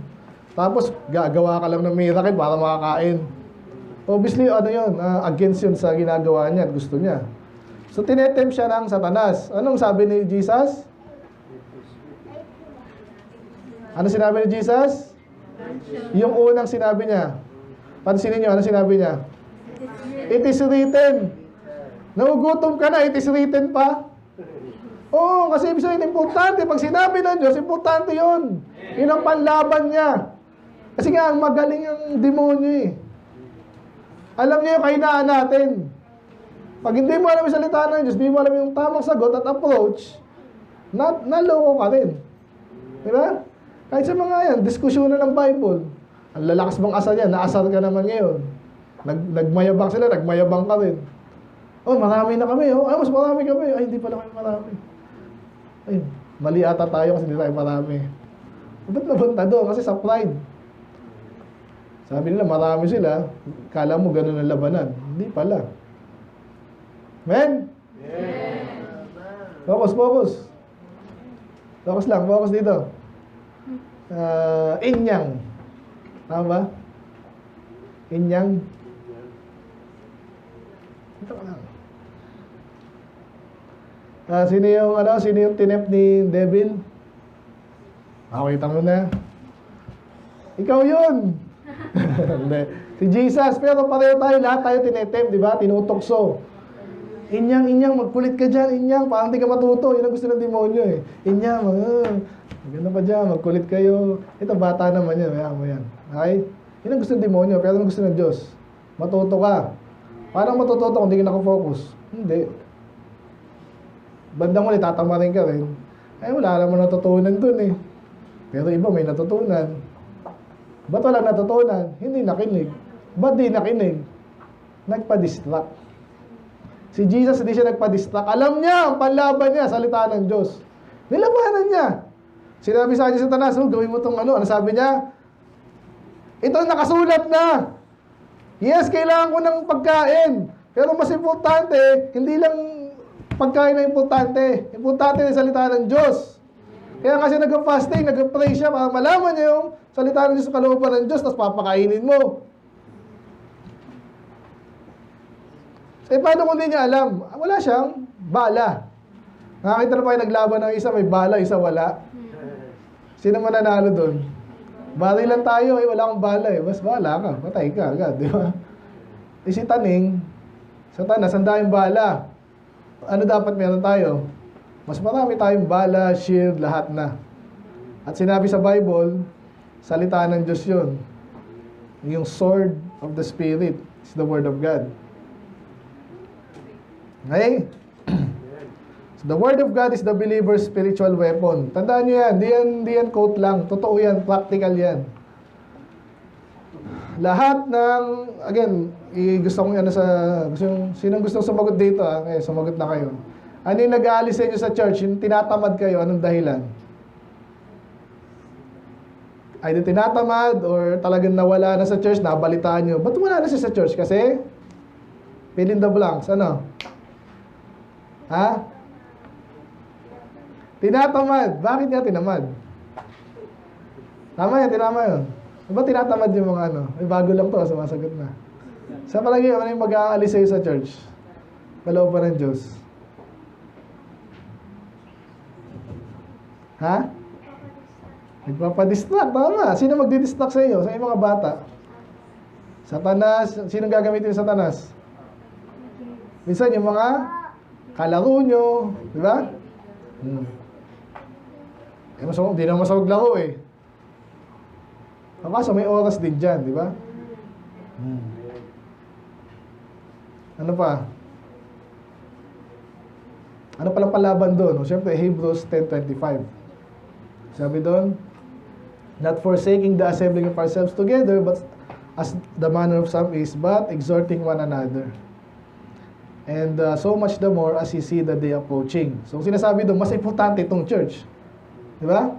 Tapos, gagawa ka lang ng miracle para makakain. Obviously, against yun sa ginagawa niya at gusto niya. So, tinetempt siya ng Satanas. Anong sabi ni Jesus? Ano sinabi ni Jesus? Yung unang sinabi niya. Pansinin niyo, ano sinabi niya? It is written. Nagugutom ka na, it is written pa. Oo, kasi ibig sabihin, importante. Pag sinabi ng Diyos, importante yun. Yun ang panlaban niya. Kasi nga, magaling ang demonyo eh. Alam niyo yung kahinaan natin. Pag hindi mo alam yung salita ng Diyos, hindi mo alam yung tamang sagot at approach, naloko ka rin. Diba? Kahit sa mga yan, diskusyon na ng Bible. Ang lalakas mong asal yan, naasar ka naman ngayon. Nagmayabang sila, nagmayabang ka rin. Oh, marami na kami. Oh, ay, mas marami kami. Ay, hindi pala kami marami. Ay, mali ata tayo kasi hindi tayo marami. Ba't nabunta doon? Kasi sa pride. Sabi nila, marami sila. Kala mo ganun ang labanan. Hindi pala. Amen? Focus, focus. Focus lang, focus dito. Inyang. Tama ba? Inyang. Ito ka lang. Sino yung tinep ni Devil? Makita mo na. Ikaw yun. Hindi. Si Jesus, pero pareho tayo, lahat tayo tinetempt, di ba? Tinutokso. Inyang, magkulit ka dyan, inyang, parang di ka matuto. Yun ang gusto ng demonyo eh. Inyang, ganda pa dyan, magkulit kayo. Ito, bata naman yan, mayaan mo yan. Okay? Yun ang gusto ng demonyo, pero ang gusto ng Diyos. Matuto ka. Paano matututo kung di ka nakafocus? Hindi. Bandang ulit, tatamarin ka rin. Ay, wala naman natutunan dun eh. Pero iba may natutunan. Ba't walang natutunan? Hindi nakinig. Ba't di nakinig? Nagpa-distract. Si Jesus hindi siya nagpa-distract. Alam niya, ang panlaban niya, salita ng Diyos. Nilabanan niya. Sinabi sa kanya sa Satanas, gawin mo itong ano sabi niya? Ito nakasulat na. Yes, kailangan ko ng pagkain. Pero mas importante, hindi lang pagkain na importante. Importante na salita ng Diyos. Kaya kasi nag-fasting, nag-pray siya para malaman niya yung salita ng Diyos sa kalooban ng Diyos, tapos papakainin mo. Eh, paano kung hindi niya alam? Wala siyang bala. Nakakita na pa kayo naglaban ng isa, may bala, isa wala. Sino mananalo doon? Bari lang tayo, wala akong bala eh. Mas bala ka, patay ka agad, di ba? Eh si Taning, Satanas, ang daming bala. Ano dapat meron tayo? Mas marami tayong bala, shield, lahat na. At sinabi sa Bible, salita ng Diyos yun. Yung sword of the Spirit is the Word of God. Okay? So the Word of God is the believer's spiritual weapon. Tandaan nyo yan, di yan quote lang. Totoo yan, practical yan. Lahat ng, again, gusto kong ano sinong gustong sumagot dito, okay, sumagot na kayo. Ano yung nag-aalis sa inyo sa church? Yung tinatamad kayo, anong dahilan? Either tinatamad or talagang nawala na sa church, nabalitaan nyo. Ba't wala na siya sa church? Kasi, fill in the blanks, ano? Ha? Tinatamad. Bakit nga tinamad? Tama yan, tinama yun. Ba't tinatamad yung mga ano? May bago lang to, sumasagot na. Sa palagi, ano yung mag-aalis sa'yo sa church? Kalooban ng Diyos. Ha? Nagpapadistract, tama. Sino magdidistract sa iyo? Sa iyo mga bata? Satanas. Sino gagamitin yung Satanas? Minsan yung mga kalaro nyo. Di ba? Eh, hindi na masawag laro eh. Kaso may oras din dyan, di ba? Ano pa? Ano palang palaban doon? Siyempre, Hebrews 10:25. Sabi doon, not forsaking the assembling of ourselves together, but as the manner of some is, but exhorting one another. And so much the more as you see the day approaching. So, sinasabi doon, mas importante itong church. Di ba?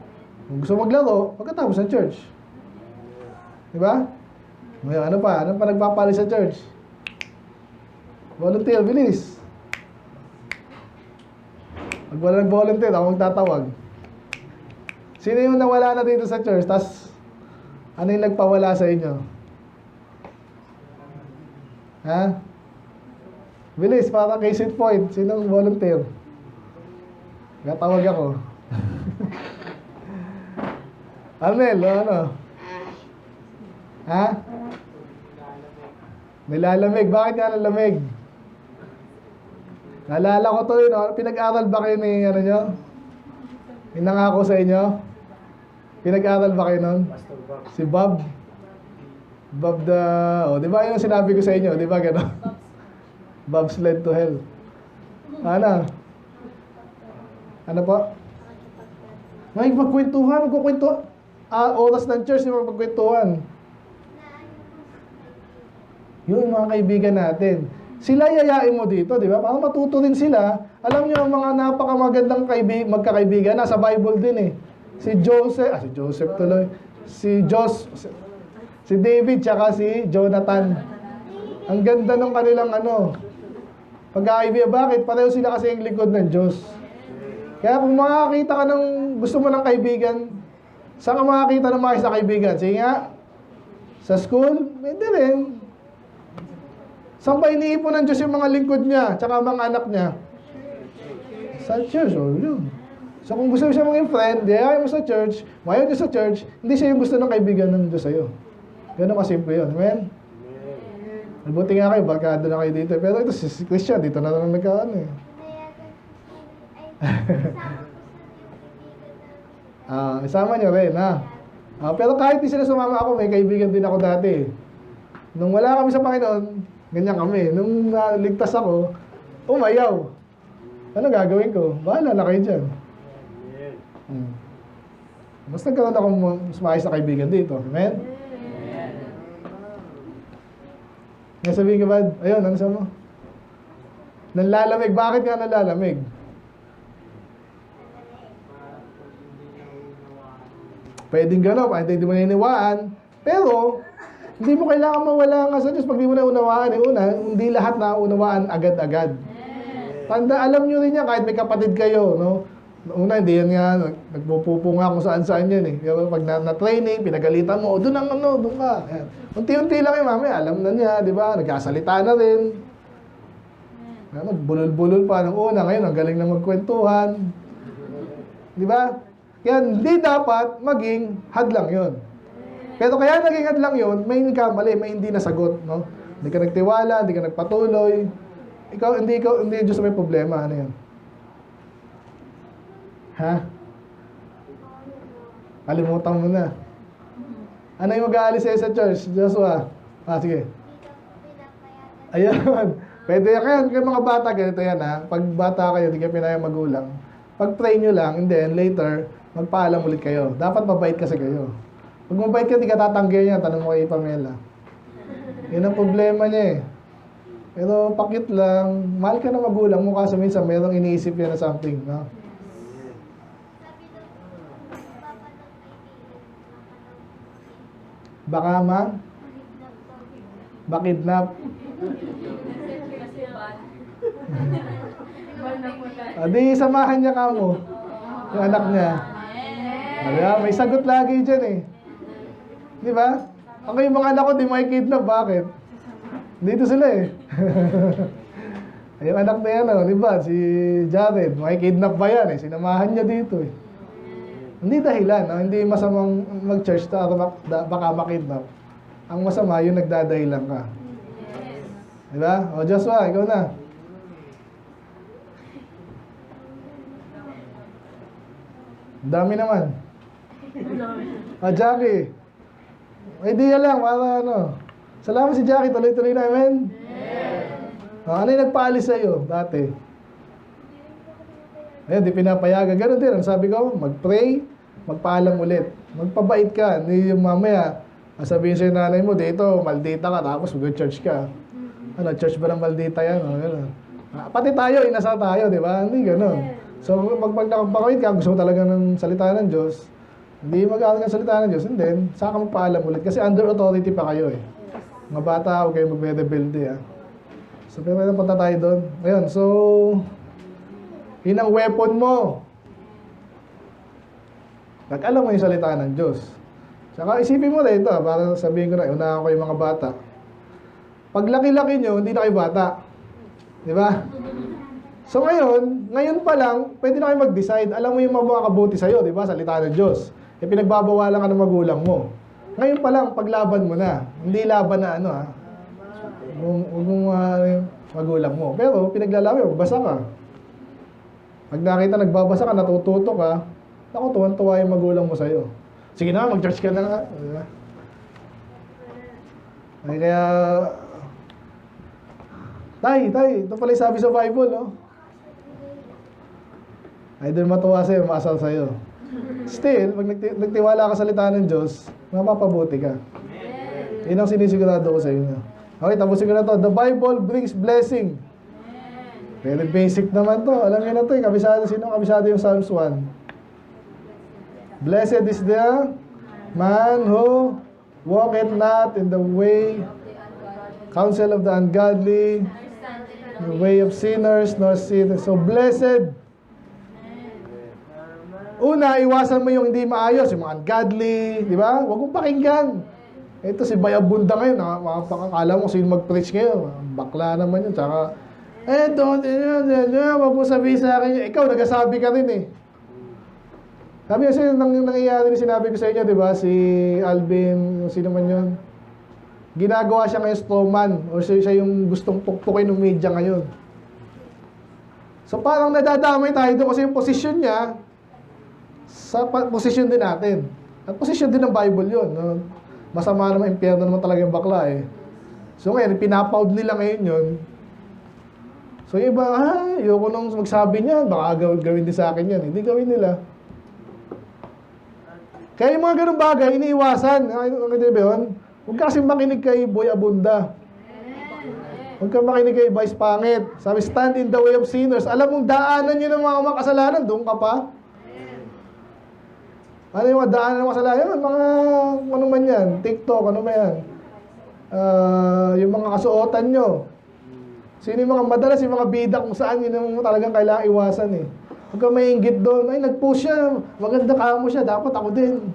Kung gusto maglaro, pagkatapos ng church. Di ba? Ngayon, ano pa? Ano pa nagpapali sa church? Volunteer, bilis. Pag wala nag-volunteer, ako magtatawag. Sino yung nawala na dito sa church? Tapos, ano yung nagpawala sa inyo? Ha? Bilis, para case in point. Sinong volunteer? Gatawag ako. Arnel, ano? Ha? Nilalamig. Bakit nga nalamig? Naalala ko to yun. No? Pinag-aral ba kayo ni ano nyo? Inangako sa inyo? Pinag-aral ba kayo nun? Si Bob? Bob the... Oh, di ba yun ang sinabi ko sa inyo? Di ba gano'n? Bob's led to hell. Ano? Ano po? May magkwentuhan. Magkukwento. Oras ng church, yung magkwentuhan. Yung mga kaibigan natin. Sila yayain mo dito, di ba? Para matuto rin sila. Alam niyo, ang mga napakamagandang magkakaibigan, nasa Bible din eh. Si Joseph tuloy. Si David, tsaka si Jonathan. Ang ganda ng kanilang pagkakaibigan. Bakit? Pareho sila kasi yung likod ng Diyos. Kaya kung makakita ka ng gusto mo ng kaibigan, saan ka makakita ng mga isa kaibigan? Sige nga, sa school, pwede rin. Saan ba iniipon ng Diyos yung mga lingkod niya, tsaka mga anak niya? Sa church, yun. So kung gusto mo siya maging friend, ayaw mo sa church, mayaw niya sa church, hindi siya yung gusto ng kaibigan ng Diyos sa'yo. Ganun kasimple yun. Amen? Mabuti nga kayo, barkada na kayo dito. Pero ito, si Christian, dito na lang nagkaan eh. Isama nyo rin, ha? Pero kahit di sila sumama ako, may kaibigan din ako dati. Nung wala kami sa Panginoon, ganyan kami. Nung naligtas ako, umayaw. Ano gagawin ko? Bahala na kayo dyan. Mas nagkaroon ako mas maayos na kaibigan dito. Amen? Nga sabihin ka ba? Ayun, ano sa mo? Nanlalamig. Bakit nga nanlalamig? Pwedeng gano'n, hindi mo naniniwaan. Pero, hindi mo kailangan mawala nga sa Diyos pag di mo naunawaan. Hindi lahat naunawaan agad-agad. Tanda, alam nyo rin yan, kahit may kapatid kayo, no? Una, hindi yan nga, nagpupupo nga kung saan-saan yan eh. Pero pag na-training, pinagalitan mo, doon ang doon ka. Ayan. Unti-unti lang yung mami, alam na niya, di ba? Nagkasalita na rin. Nagbulol-bulol pa nung una, ngayon, ang galing na magkwentuhan. Di ba? Kaya hindi dapat maging hadlang yon. Pero kaya naging hadlang yon, may kamali, may hindi nasagot, no? Hindi ka nagtiwala, hindi ka nagpatuloy. Hindi Diyos may problema. Ano yan? Ha? Kalimutan mo na. Ano yung mag-aalis sa'yo sa church, Joshua? Sige. Ayun. Pwede yan. Kaya mga bata, ganito yan ha. Pag bata kayo, hindi kayo pinayang magulang. Pag-pray nyo lang, and then later, magpaalam ulit kayo. Dapat mabait kasi kayo. Pag mabait ka, hindi ka tatanggi niya. Tanong mo kay Pamela. Yan ang problema niya eh. Pero pakit lang, mahal ka na magulang mo kasi minsan mayroong iniisip yan na something. No? Baka bakidnap. Di samahan niya ka mo. Yung anak niya. May sagot lagi dyan eh. Di ba? Ako yung mga anak ko, di makikidnap. Bakit? Dito sila eh. Yung anak na yan, di ba? Si Jared, makikidnap ba yan eh? Sinamahan niya dito eh. Hindi dahilan, hindi masamang mag-church ta baka makidnap. Ang masama, yung nagdadahilan ka. Di ba? O Joshua, ikaw na. Dami naman. O Jackie. May idea lang, para Salamat si Jackie, tuloy-tuloy na, amen? Ano yung nagpaalis sa'yo dati? Ayun, di pinapayagan. Ganun din, ang sabi ko, mag-pray, magpaalam ulit. Magpabait ka. Hindi yung mamaya, sabihin sa'yo nanay mo, dito, maldita ka, tapos mag-church ka. Church ba ng maldita yan? Ganun. Pati tayo, inasal tayo, di ba? Hindi ganun. So, pag nakapakawit ka, gusto mo talaga ng salita ng Diyos, hindi mag-aaral ng salita ng Diyos, and then, saka magpaalam ulit. Kasi under authority pa kayo eh. Mga bata, huwag kayo magbe-rebelde So, pero napunta tayo doon. Ayun, so, yun ang weapon mo. Nag-alam mo yung salita ng Diyos. Saka isipin mo na ito, para sabihin ko na, unahan ko yung mga bata. Pag laki-laki nyo, hindi na kayo bata. Di ba? So ngayon pa lang, pwede na kayo mag-decide. Alam mo yung makakabuti sa'yo, di ba? Salita ng Diyos. E pinagbabawalan ka ng magulang mo. Ngayon pa lang, paglaban mo na. Hindi laban na ano ha. Huwag mong magulang mo. Pero pinaglalaban mo, basa ka. Pag nakita nagbabasa ka, natututo ka, ako, tuwan-tuwa yung magulang mo sa'yo. Sige na, mag-church ka na nga. Diba? Ay, kaya... Tay, ito pala yung sabi sa Bible, no? Ay, doon matuwa sa'yo, maasal sa'yo. Still, pag nagtiwala ka sa salita ng Diyos, mapapabuti ka. Yun ang sinisigurado ko sa inyo. Okay, tapusin ko na to. The Bible brings blessing. Very basic naman to. Alam niyo na to, kabisado. Sino kabisado yung Psalms 1? Blessed is the man who walketh not in the way, counsel of the ungodly, the way of sinners, nor sinners. So, blessed. Una, iwasan mo yung hindi maayos, yung mga ungodly, di ba? Huwag mong pakinggan. Ito si Bayabunda ngayon, makakakala mo sino mag-preach ngayon. Bakla naman yun, tsaka, huwag mo sabihin sa akin yun. Ikaw, nagasabi ka rin eh. Sabi kasi, nangyayari na sinabi ko sa inyo, di ba? Si Alvin, sino man yun. Ginagawa siya ngayon strawman, o siya yung gustong pukpukin ng media ngayon. So parang nadadamay tayo doon kasi yung posisyon niya, sa posisyon din natin. At posisyon din ng Bible yun. No? Masama naman, impyerno naman talaga yung bakla eh. So ngayon, pinapound nila ngayon yun. So yung iba, ayoko nung magsabi niya, baka gawin din sa akin yan. Hindi gawin nila. Kaya yung mga ganung bagay, iniiwasan. Huwag ka kasi makinig kay Boy Abunda. Huwag ka makinig kay Vice Pangit. Sabi, stand in the way of sinners. Alam mong daanan nyo ng mga makasalanan, doon ka pa. Ano yung mga daanan ng kasalanan? Mga, ano man yan? TikTok, ano ba yan? Yung mga kasuotan nyo. Sino yung mga madalas, yung mga bida kung saan, yun yung talagang kailangan iwasan eh. Huwag ka maingit doon. Ay, nag-post siya. Maganda ka mo siya. Dapat ako din.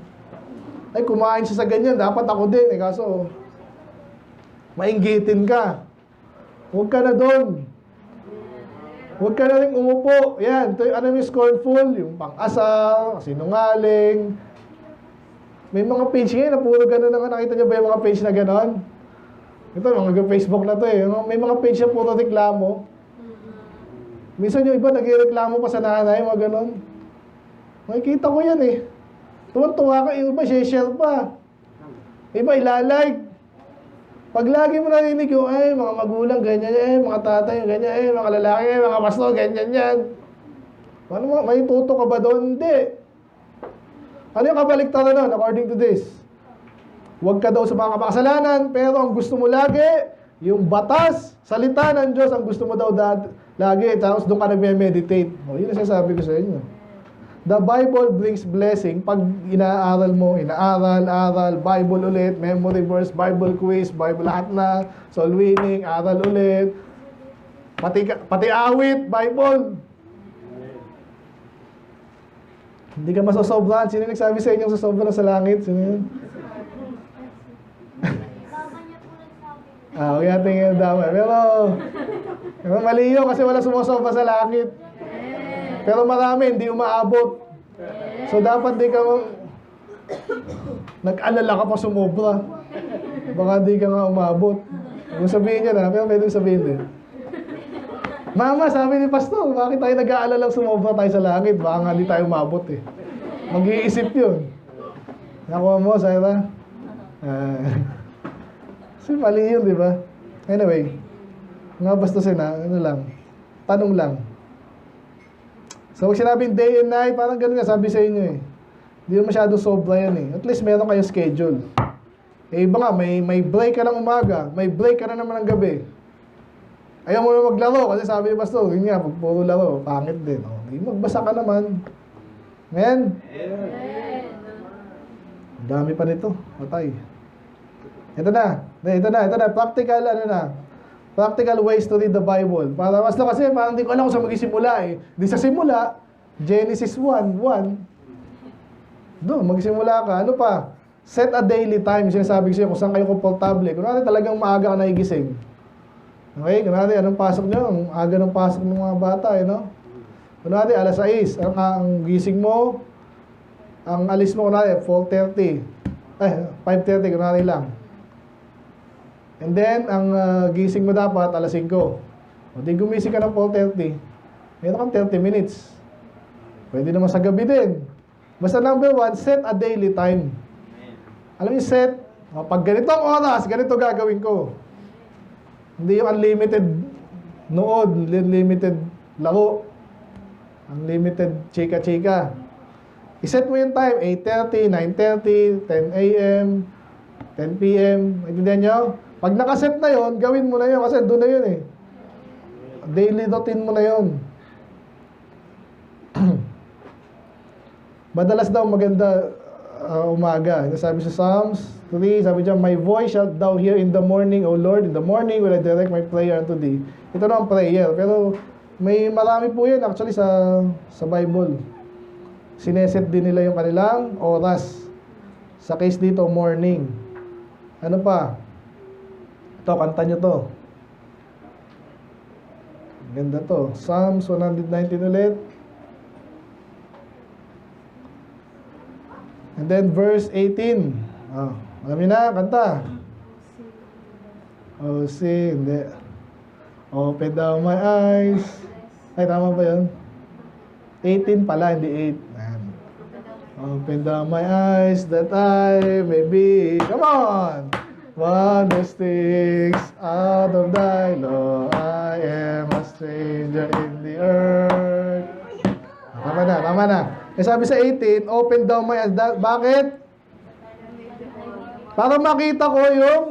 Ay, kumain siya sa ganyan. Dapat ako din. Eh, kaso, mainggitin ka. Huwag ka na doon. Huwag ka na rin umupo. Yan. Ito yung ano yung scornful, yung pang-asal, sinungaling. May mga page ngayon na puro gano'n na. Nakita niyo ba yung mga page na gano'n? Ito, mga Facebook na to eh. May mga page na puro reklamo. Minsan yung iba nagreklamo pa sa nanay, mga gano'n. Makikita ko yan eh. Tuwan-tuwa ka, yung iba share pa. Iba ilalike. Pag lagi mo narinig yung, mga magulang, ganyan, mga tatay, ganyan, mga lalaki, mga pastor, ganyan yan. Ano, may tuto ka ba doon? Hindi. Ano yung kabaliktaran nun, according to this? Huwag ka daw sa mga kasalanan, pero ang gusto mo lagi, yung batas, salita ng Diyos, ang gusto mo daw lagi, tapos doon ka nagme-meditate. O, yun ang sasabi ko sa inyo. The Bible brings blessing. Pag inaaral mo, aral, Bible ulit, memory verse, Bible quiz, Bible lahat na, soul winning, aral ulit, pati awit, Bible. Hindi ka masasobrahan. Sino nagsabi sa inyo sasobra sa langit? Sino yun? Huwag natin yung dama. Pero mali yun kasi wala sumasobra sa langit. Pero marami, hindi umaabot. So, dapat di ka nag-alala ka pa sumobra. Baka di ka nga umabot. Kung sabihin niya na, pero pwede sabihin din. Mama, sabi ni Pastor, bakit tayo nag-aalala sumobra tayo sa langit? Baka nga di tayo umabot eh. Mag-iisip yun. Nakuha mo, Sarah? Kasi mali yun, di ba? Anyway, mga bastusin na, ano lang, tanong lang. So, pag sinabing day and night, parang ganun nga sabi sa inyo eh. Hindi na masyado sobra yan eh. At least meron kayong schedule. Eh, iba nga, may break ka ng umaga, may break ka na naman ng gabi. Ayaw mo na maglaro, kasi sabi ni Pastor, yun nga, pag puro laro, pangit din. Oh. Magbasa ka naman. Amen? Dami pa nito. Patay. Ito na. Practical, practical ways to read the Bible. Para mas na kasi, parang hindi ko alam kung saan magsisimula eh. Di sa simula, Genesis 1:1. Doon, magsimula ka. Ano pa? Set a daily time. Sinasabi ko sa'yo kung saan kayo komportable. Kung natin talagang maaga ka nagigising. Okay, kunwari, anong pasok nyo? Ang aga ng pasok ng mga bata, no? Kunwari, alas 6. Ang gising mo, ang alis mo, kunwari, 4:30. 5:30, kunwari lang. And then, ang gising mo dapat, alas 5. O di gumising ka ng 4:30. Meron kang 30 minutes. Pwede naman sa gabi din. Basta number 1, set a daily time. Alam niyo, set, pag ganitong oras, ganito gagawin ko. Hindi yung unlimited nood, unlimited laro, unlimited chika-chika. I-set mo yung time, 8:30, 9:30, 10 a.m., 10 p.m. Intindihan nyo? Pag nakaset na yon, gawin mo na yun kasi doon na yun eh. Daily routine mo na yun. Madalas daw maganda umaga. Sabi sa Psalms 3, sabi diyan, my voice shalt thou hear in the morning, O Lord. In the morning will I direct my prayer unto thee. Ito na ang prayer. Pero may marami po yan actually sa Bible. Sineset din nila yung kanilang oras. Sa case dito, morning. Ano pa? Ito, kanta nyo to. Ganda to. Psalms 119 ulit. And then verse 18. Alam niyo na, kanta. Oh, see, hindi. Open down my eyes. Ay, tama ba yun? 18 pala, hindi 8. Ayan. Open down my eyes that I may be. Come on! One who sticks out of thy law. I am a stranger in the earth. Tama na, tama na. Sabi sa 18, open down my eyes. Bakit? Para makita ko yung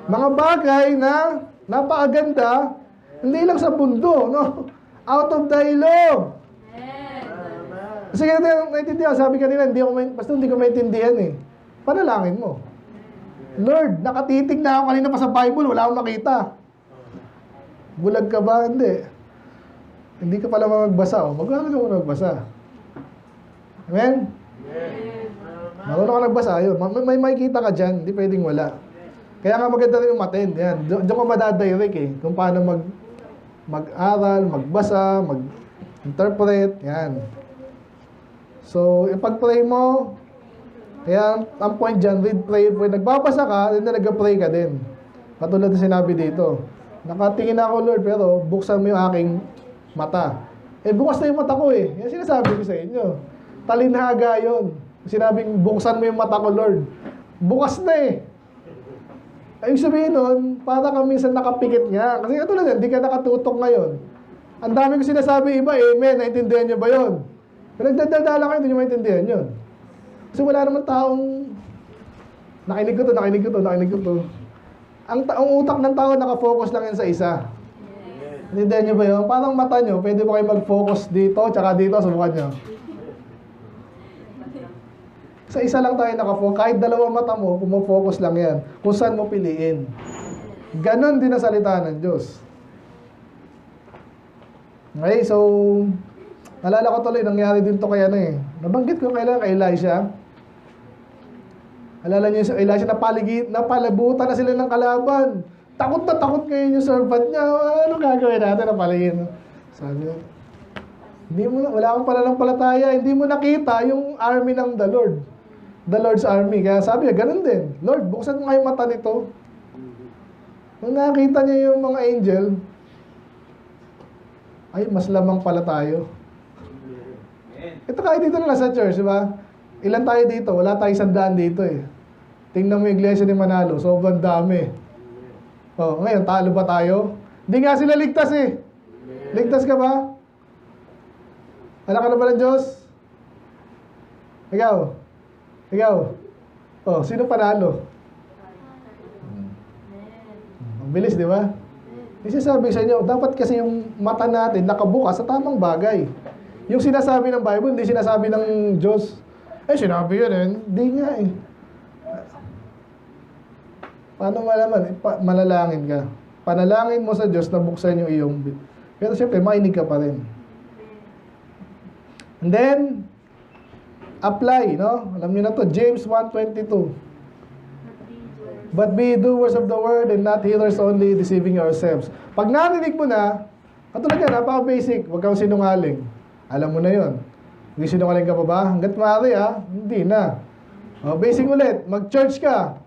mga bagay na napakaganda, hindi lang sa mundo, no? Out of thy law. Kasi ganito, naintindihan, sabi kanina, basta hindi ko maintindihan eh. Panalangin mo. Lord, nakatitig na ako kanina pa sa Bible, wala akong makita. Bulag ka ba? Hindi. Hindi ka pala magbasa. Magkano ka magbasa? Amen? Marunong ka nagbasa, yun. May makikita ka dyan, hindi pwedeng wala. Kaya nga maganda rin umattend. Yan. Diyan ko madadirect eh. Kung paano mag-aral, magbasa, mag-interpret. Yan. So, ipag-pray mo, kaya ang point dyan, read, pray, pray. Nagbabasa ka, then nag-pray ka din. Katulad na sinabi dito. Nakatingin ako, Lord, pero buksan mo yung aking mata. Bukas na yung mata ko eh. Yan sinasabi ko sa inyo. Talinhaga yun. Sinabing, buksan mo yung mata ko, Lord. Bukas na eh. Ayun sabihin nun, para ka minsan nakapikit nga. Kasi katulad yan, hindi ka nakatutok ngayon. Ang dami ko sinasabi iba, amen, naintindihan nyo ba yun? Pero nagdadala kayo, hindi nyo maintindihan yun. Kasi wala naman taong nakinig ko to. Ang utak ng tao nakafocus lang yan sa isa. Naintindihan nyo ba yun? Parang mata nyo, pwede ba kayo mag-focus dito, tsaka dito, subukan nyo. Sa isa lang tayo nakafocus. Kahit dalawang mata mo, pumofocus lang yan. Kung saan mo piliin. Ganon din ang salita ng Diyos. Okay, so, nalala ko tuloy, nangyari din to kay ano eh. Nabanggit ko kailan kay Elisha. Alala niyo sa Elisha, napalabutan na sila ng kalaban. Takot na takot ngayon yung servant niya. Ano gagawin natin? Napaligid. Sabi niya, wala akong pananampalataya. Hindi mo nakita yung army ng the Lord. The Lord's army. Kaya sabi niya, ganun din. Lord, buksan mo nga yung mata nito. Nung nakita niya yung mga angel, ay, mas lamang pala tayo. Ito kahit dito na lang sa church, di ba? Ilan tayo dito? Wala tayo 100 dito eh. Tingnan mo yung iglesia ni Manalo, sobrang dami. Oh, ngayon, talo ba tayo? Hindi nga sila ligtas eh. Ligtas ka ba? Anak ka na ba ng Diyos? Ikaw? Oh, sino panalo? Ang bilis, di ba? Isasabi sa inyo, dapat kasi yung mata natin nakabukas sa tamang bagay. Yung sinasabi ng Bible, hindi sinasabi ng Diyos. Sinabi yun eh. Hindi nga eh. Paano malaman? Manalangin ka. Panalangin mo sa Diyos na buksan yung iyong bit. Pero siyempre, mainig ka pa rin. And then, apply, no? Alam niyo na to, James 1:22. But be doers of the word and not hearers only, deceiving yourselves. Pag narinig mo na, katulad yan, napaka-basic, huwag kang sinungaling. Alam mo na yon. Hindi sinungaling ka pa ba? Hanggat maaari hindi na. O, basic ulit, mag-church ka.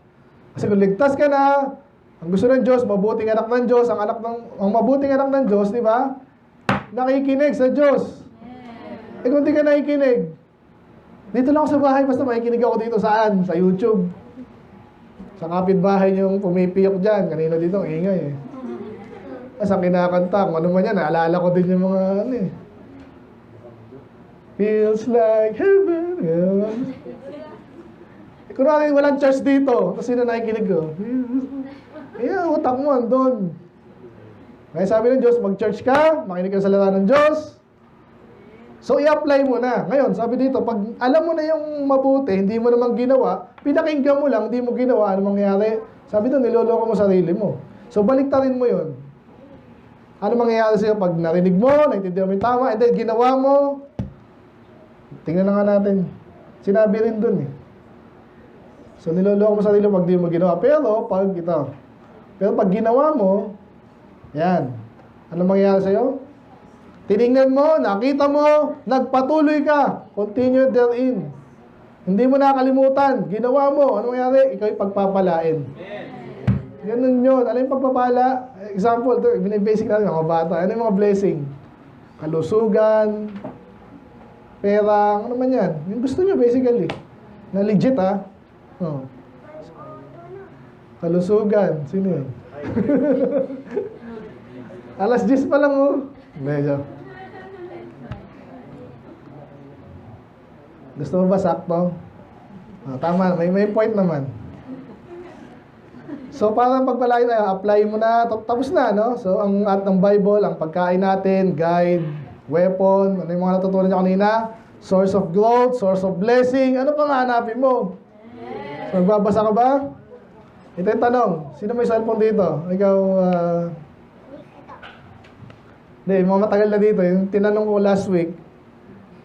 Kasi kung ligtas ka na, ang gusto ng Diyos, mabuting anak ng Diyos, ang mabuting anak ng Diyos, di ba? Nakikinig sa Diyos. Eh kung di ka nakikinig, dito lang ako sa bahay, basta makikinig ako dito saan? Sa YouTube. Sa kapitbahay yung pumipiyok dyan. Kanina dito, ang ingay Sa kinakanta, kung ano man yan, naalala ko din yung mga Feels like heaven. Kung walang church dito, tapos sino nakikinig ko? Utak mo, andun. Kaya sabi ng Diyos, mag-church ka, makinig ka sa salita ng Diyos. So, i-apply mo na. Ngayon, sabi dito, pag alam mo na yung mabuti, hindi mo namang ginawa, pinakinggan mo lang, hindi mo ginawa, ano mangyayari? Sabi doon, niloloko mo sarili mo. So, baliktarin mo yun. Ano mangyayari sa'yo pag narinig mo, naintindihan mo yung tama, and then ginawa mo? Tingnan na nga natin. Sinabi rin doon So, niloloko mo sarili mo pag di mo ginawa. Pero, pag ginawa mo, yan. Ano mangyayari sa'yo? Tinignan mo, nakita mo, nagpatuloy ka. Continue therein. Hindi mo nakalimutan. Ginawa mo. Ano mangyari? Ikaw yung pagpapalain. Ganun yun. Ano yung pagpapala? Example, ito, binibasic natin mga bata. Ano yung mga blessing? Kalusugan, pera, ano man yan. Yung gusto nyo basically. Na legit Kalusugan. Sino yun? Alas 10 pa lang Medyo. Gusto mo ba sakto? Tama, may point naman. So, para pagpalain tayo, apply mo na, tapos na, no? So, ang Bible, ang pagkain natin, guide, weapon, ano yung mga natutunan niyo kanina? Source of growth, source of blessing, ano pang hanapin mo? So, magbabasa ka ba? Ito yung tanong, sino may cellphone dito? Ikaw, hindi, mga matagal na dito. Yung tinanong ko last week,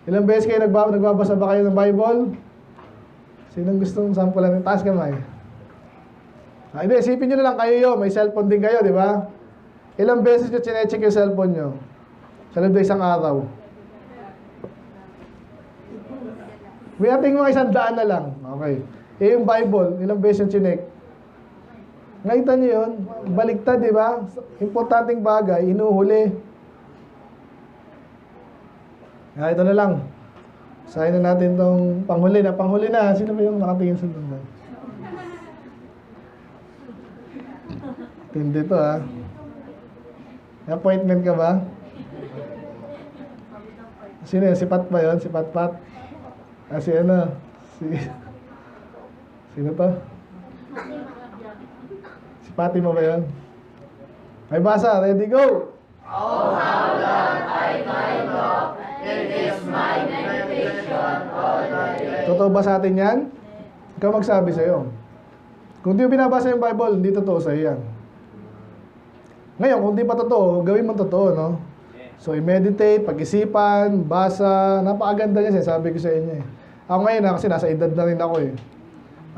ilang beses kayo nagbabasa ba kayo ng Bible? Sinong gustong sampulan? Taas kamay. Hindi, isipin nyo na lang kayo yun. May cellphone din kayo, di ba? Ilang beses nyo chinecheck yung cellphone nyo? Sa loob ng isang araw. May ating mga 100 na lang. Okay. Yung Bible, ilang beses yung chinek? Nakita nyo yun? Baliktad, di ba? Importanteng bagay, inuhuli. Ito na lang. Sayin na natin itong panghuli na. Sino ba yung nakatingin sa doon? Tindi to May appointment ka ba? Sino yun? Si Pat ba yun? Si Pat? Si ano? Sino to? Si Pati mo ba yun? May basa. Ready, go! Oh, how long I find God. It is my meditation all the day. Totoo ba sa atin yan? Ikaw magsabi sa'yo. Kung di mo binabasa yung Bible, hindi totoo sa'yo yan. Ngayon, kung di pa totoo, gawin mo totoo, no? So, i-meditate, pag-isipan, basa, napakaganda niya, sabi ko sa inyo Ako ngayon kasi nasa edad na rin ako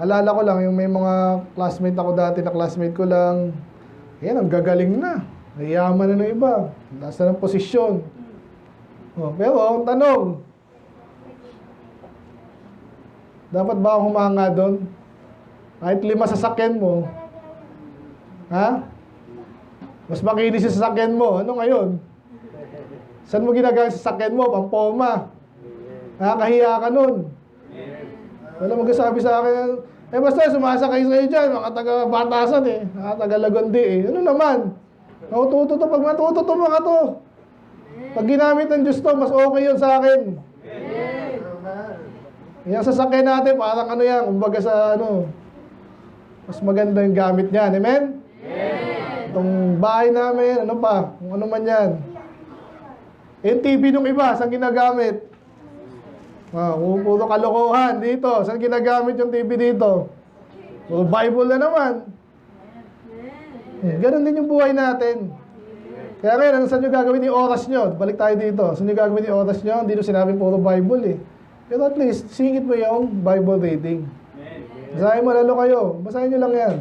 Alala ko lang, yung may mga classmate ako dati na classmate ko lang, yan, ang gagaling na. Nayaman na ng iba. Nasa ng posisyon. Pero, ang tanong, dapat ba akong humanga doon? Kahit 5 sasakyan mo, mas makinis yung sasakyan mo. Ano ngayon? Saan mo ginagamit sa sasakyan mo? Pampoma. Nakakahiya ka nun. Wala magsasabi sa akin, basta sumasakay sa'yo dyan, mga taga-batasan mga taga-lagondi Ano naman? Natututo to. Pag matututo mga to. Pag ginamit ng Diyos to, mas okay yun sa akin. Yung sasakyan natin, parang ano yan, kumbaga sa mas maganda yung gamit niyan. Amen? Itong bahay namin, ano pa, kung ano man yan. Yung TV nung iba, saan ginagamit? Puro kalokohan dito. Saan ginagamit yung TV dito? Puro Bible na naman. Ganon din yung buhay natin. Kaya ngayon, saan nyo gagawin yung oras nyo? Balik tayo dito. Saan nyo gagawin yung oras nyo? Hindi nyo sinabi puro Bible Pero at least, singit mo yung Bible reading. Basahin mo lalo kayo. Basahin nyo lang yan.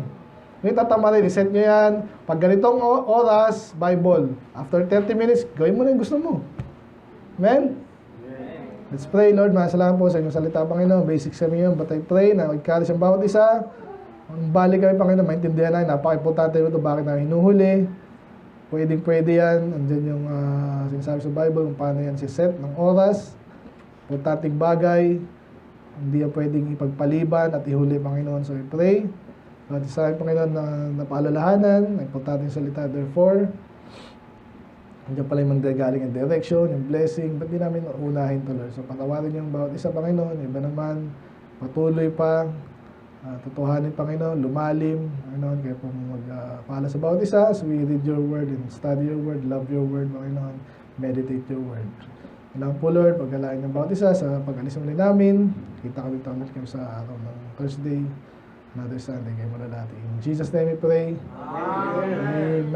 Ngayon tatamarin, iset nyo yan. Pag ganitong oras, Bible. After 30 minutes, gawin mo na yung gusto mo. Amen? Let's pray, Lord. Masalamat po sa inyong salita, Panginoon. Basic sa inyo, but I pray na magkalis ang bawat isa. Ang balik kami, Panginoon, maintindihan na, napaka-importante ito, bakit na hinuhuli. Pwede yan. Andyan yung sinasabi sa Bible kung paano yan si-set ng oras. Importanteng bagay. Hindi yan pwedeng ipagpaliban at ihuli, Panginoon. So, I pray. Lord, sa akin, Panginoon, na napaalalahanan, na importante yung salita. Therefore, nandiyan pala yung manggagaling ang direction, yung blessing. Ba't di namin unahin to, Lord? So, patawarin yung bawat isa, Panginoon. Yung iba naman, patuloy pa. Tutuhanin, Panginoon, lumalim. Panginoon, kaya po magpala sa bawat isa as we read your word and study your word, love your word, Panginoon, meditate your word. Kailangan po, Lord, pagkalain ng bawat isa sa pag-alis muli namin. Kita kami kayo sa araw ng Thursday, another Sunday, kayo mula natin. In Jesus' name we pray. Amen.